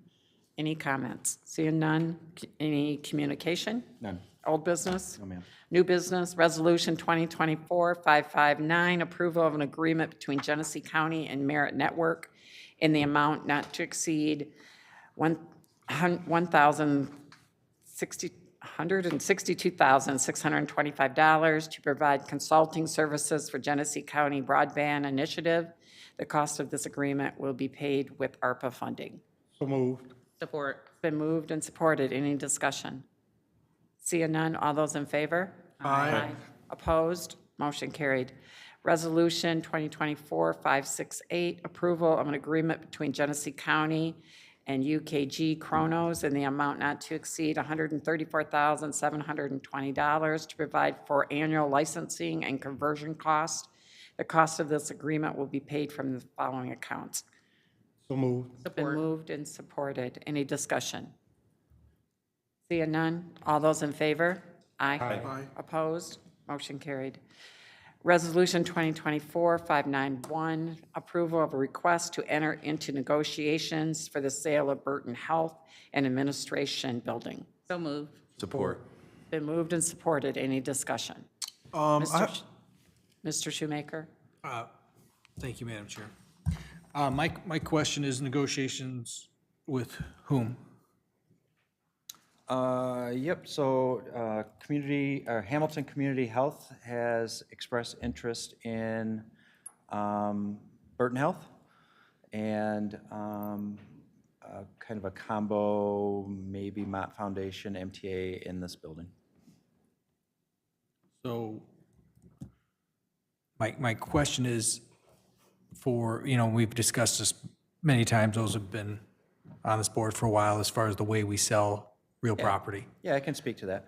Any comments? Seeing none? Any communication? None. Old business? No, ma'am. New business, Resolution 2024-559, approval of an agreement between Genesee County and Merit Network in the amount not to exceed $162,625 to provide consulting services for Genesee County Broadband Initiative. The cost of this agreement will be paid with ARPA funding. So moved. Support. Been moved and supported. Any discussion? Seeing none, all those in favor? Aye. Opposed? Motion carried. Resolution 2024-568, approval of an agreement between Genesee County and UKG Kronos in the amount not to exceed $134,720 to provide for annual licensing and conversion costs. The cost of this agreement will be paid from the following accounts. So moved. Been moved and supported. Any discussion? Seeing none, all those in favor? Aye. Aye. Opposed? Motion carried. Resolution 2024-591, approval of a request to enter into negotiations for the sale of Burton Health and Administration Building. So moved. Support. Been moved and supported. Any discussion? Mr. Shoemaker? Thank you, Madam Chair. My question is negotiations with whom? Yep, so Hamilton Community Health has expressed interest in Burton Health and kind of a combo, maybe Mott Foundation, MTA in this building. So my question is for, we've discussed this many times, those have been on this board for a while as far as the way we sell real property. Yeah, I can speak to that.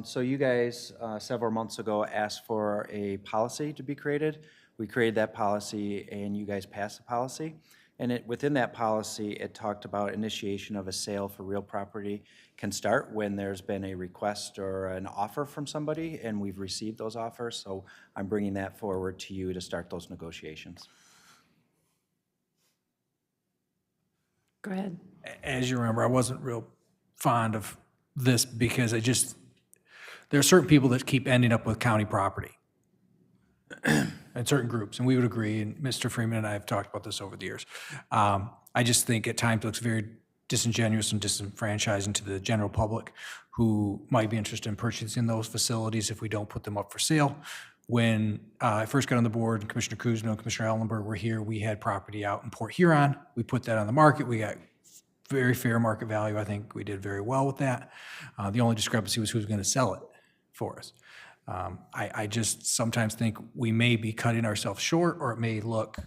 So you guys, several months ago, asked for a policy to be created. We created that policy, and you guys passed the policy. And within that policy, it talked about initiation of a sale for real property can start when there's been a request or an offer from somebody, and we've received those offers. So I'm bringing that forward to you to start those negotiations. Go ahead. As you remember, I wasn't real fond of this because there are certain people that keep ending up with county property and certain groups, and we would agree, and Mr. Freeman and I have talked about this over the years. I just think at times it looks very disingenuous and disenfranchising to the general public who might be interested in purchasing those facilities if we don't put them up for sale. When I first got on the board, and Commissioner Kuzma and Commissioner Ellenberg were here, we had property out in Port Huron. We put that on the market. We got very fair market value. I think we did very well with that. The only discrepancy was who's going to sell it for us. I just sometimes think we may be cutting ourselves short, or it may look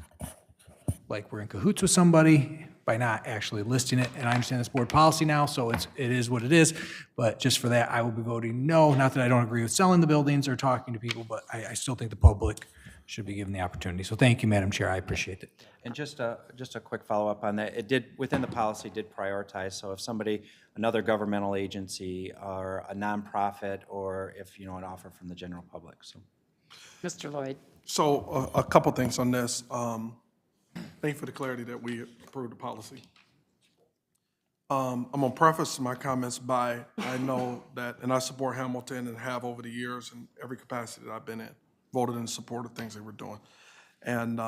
like we're in cahoots with somebody by not actually listing it. And I understand this board policy now, so it is what it is. But just for that, I will be voting no. Not that I don't agree with selling the buildings or talking to people, but I still think the public should be given the opportunity. So thank you, Madam Chair. I appreciate it. And just a quick follow-up on that. It did, within the policy, did prioritize. So if somebody, another governmental agency or a nonprofit, or if, an offer from the general public, so. Mr. Lloyd? So a couple things on this. Thank you for the clarity that we approved the policy. I'm going to preface my comments by, I know that, and I support Hamilton and have over the years in every capacity that I've been in, voted in support of things they were doing. And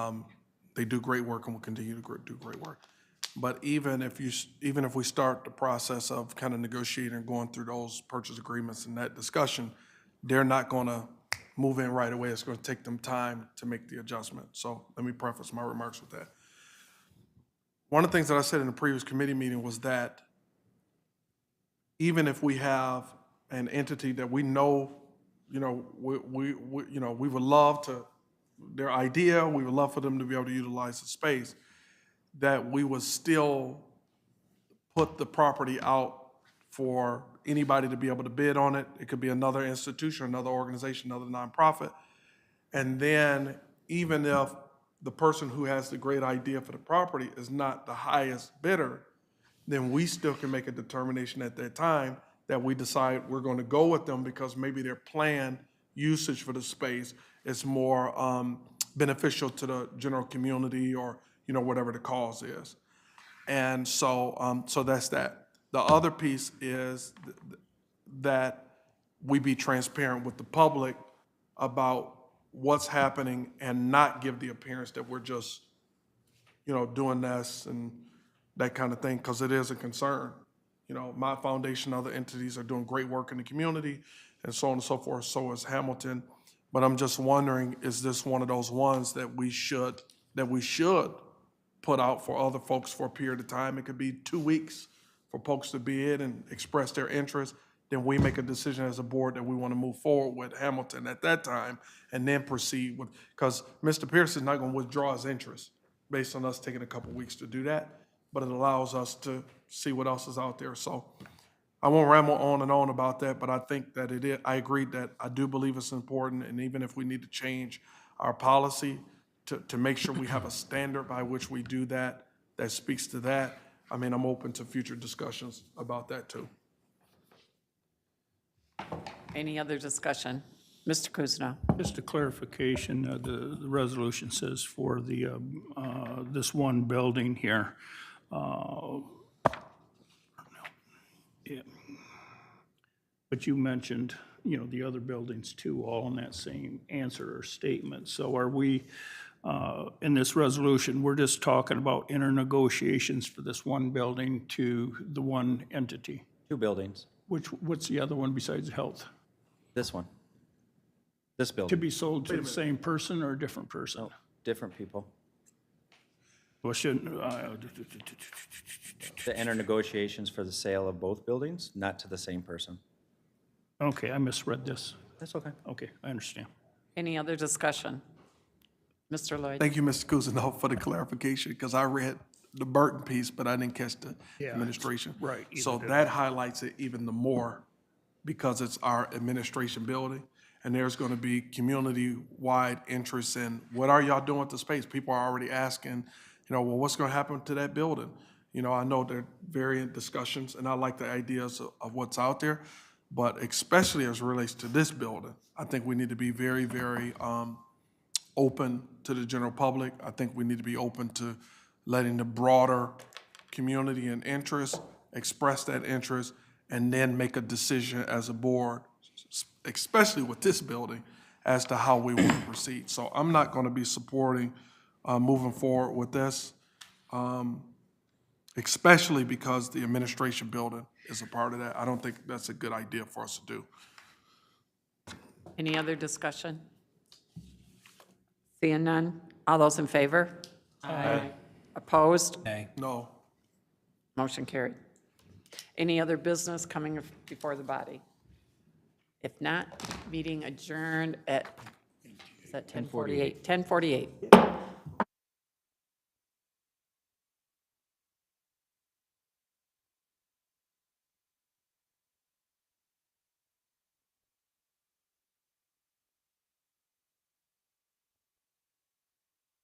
they do great work and will continue to do great work. But even if we start the process of kind of negotiating and going through those purchase agreements and that discussion, they're not going to move in right away. It's going to take them time to make the adjustment. So let me preface my remarks with that. One of the things that I said in the previous committee meeting was that even if we have an entity that we know you know, we would love to, their idea, we would love for them to be able to utilize the space, that we would still put the property out for anybody to be able to bid on it. It could be another institution, another organization, another nonprofit. And then even if the person who has the great idea for the property is not the highest bidder, then we still can make a determination at that time that we decide we're going to go with them because maybe their planned usage for the space is more beneficial to the general community or, you know, whatever the cause is. And so, so that's that. The other piece is that we be transparent with the public about what's happening and not give the appearance that we're just, you know, doing this and that kind of thing, because it is a concern. You know, my foundation, other entities are doing great work in the community and so on and so forth, so is Hamilton. But I'm just wondering, is this one of those ones that we should put out for other folks for a period of time? It could be 2 weeks for folks to bid and express their interest. Then we make a decision as a board that we want to move forward with Hamilton at that time and then proceed with, because Mr. Pierce is not going to withdraw his interest based on us taking a couple weeks to do that, but it allows us to see what else is out there. So I won't ramble on and on about that, but I think that it is, I agree that I do believe it's important, and even if we need to change our policy to make sure we have a standard by which we do that, that speaks to that, I mean, I'm open to future discussions about that too. Any other discussion? Mr. Kuzno. Just a clarification, the resolution says for the, this one building here. Yeah. But you mentioned, you know, the other buildings too, all in that same answer or statement. So are we, in this resolution, we're just talking about internegotiations for this one building to the one entity? 2 buildings. What's the other one besides health? This one. This To building. be sold to the same person or a different person? Different people. Well, shouldn't, The internegotiations for the sale of both buildings, not to the same person. okay, I misread this. That's okay. Okay, I understand. Any other discussion? Mr. Lloyd? Thank you, Mr. Kuzno, for the clarification, because I read the Burton piece, but I didn't catch the administration. right, So either did that highlights it even the more because it's our administration building. And there's going to be community-wide interest in what are y'all doing with the space? People are already asking, you know, well, what's going to happen to that building? You know, I know there are variant discussions, and I like the ideas of what's out there, but especially as it relates to this building, I think we need to be very, very open to the general public. I think we need to be open to letting the broader community and interest express that interest and then make a decision as a board, especially with this building, as to how we want to proceed. So I'm not going to be supporting moving forward with this, especially because the administration building is a part of that. I don't think that's a good idea for us to do. Any other discussion? Seeing none? All those in favor? Aye. Opposed? Nay. No. Motion carried. Any other business coming before the body? If not, meeting adjourned at, is that 10:48? 10:48.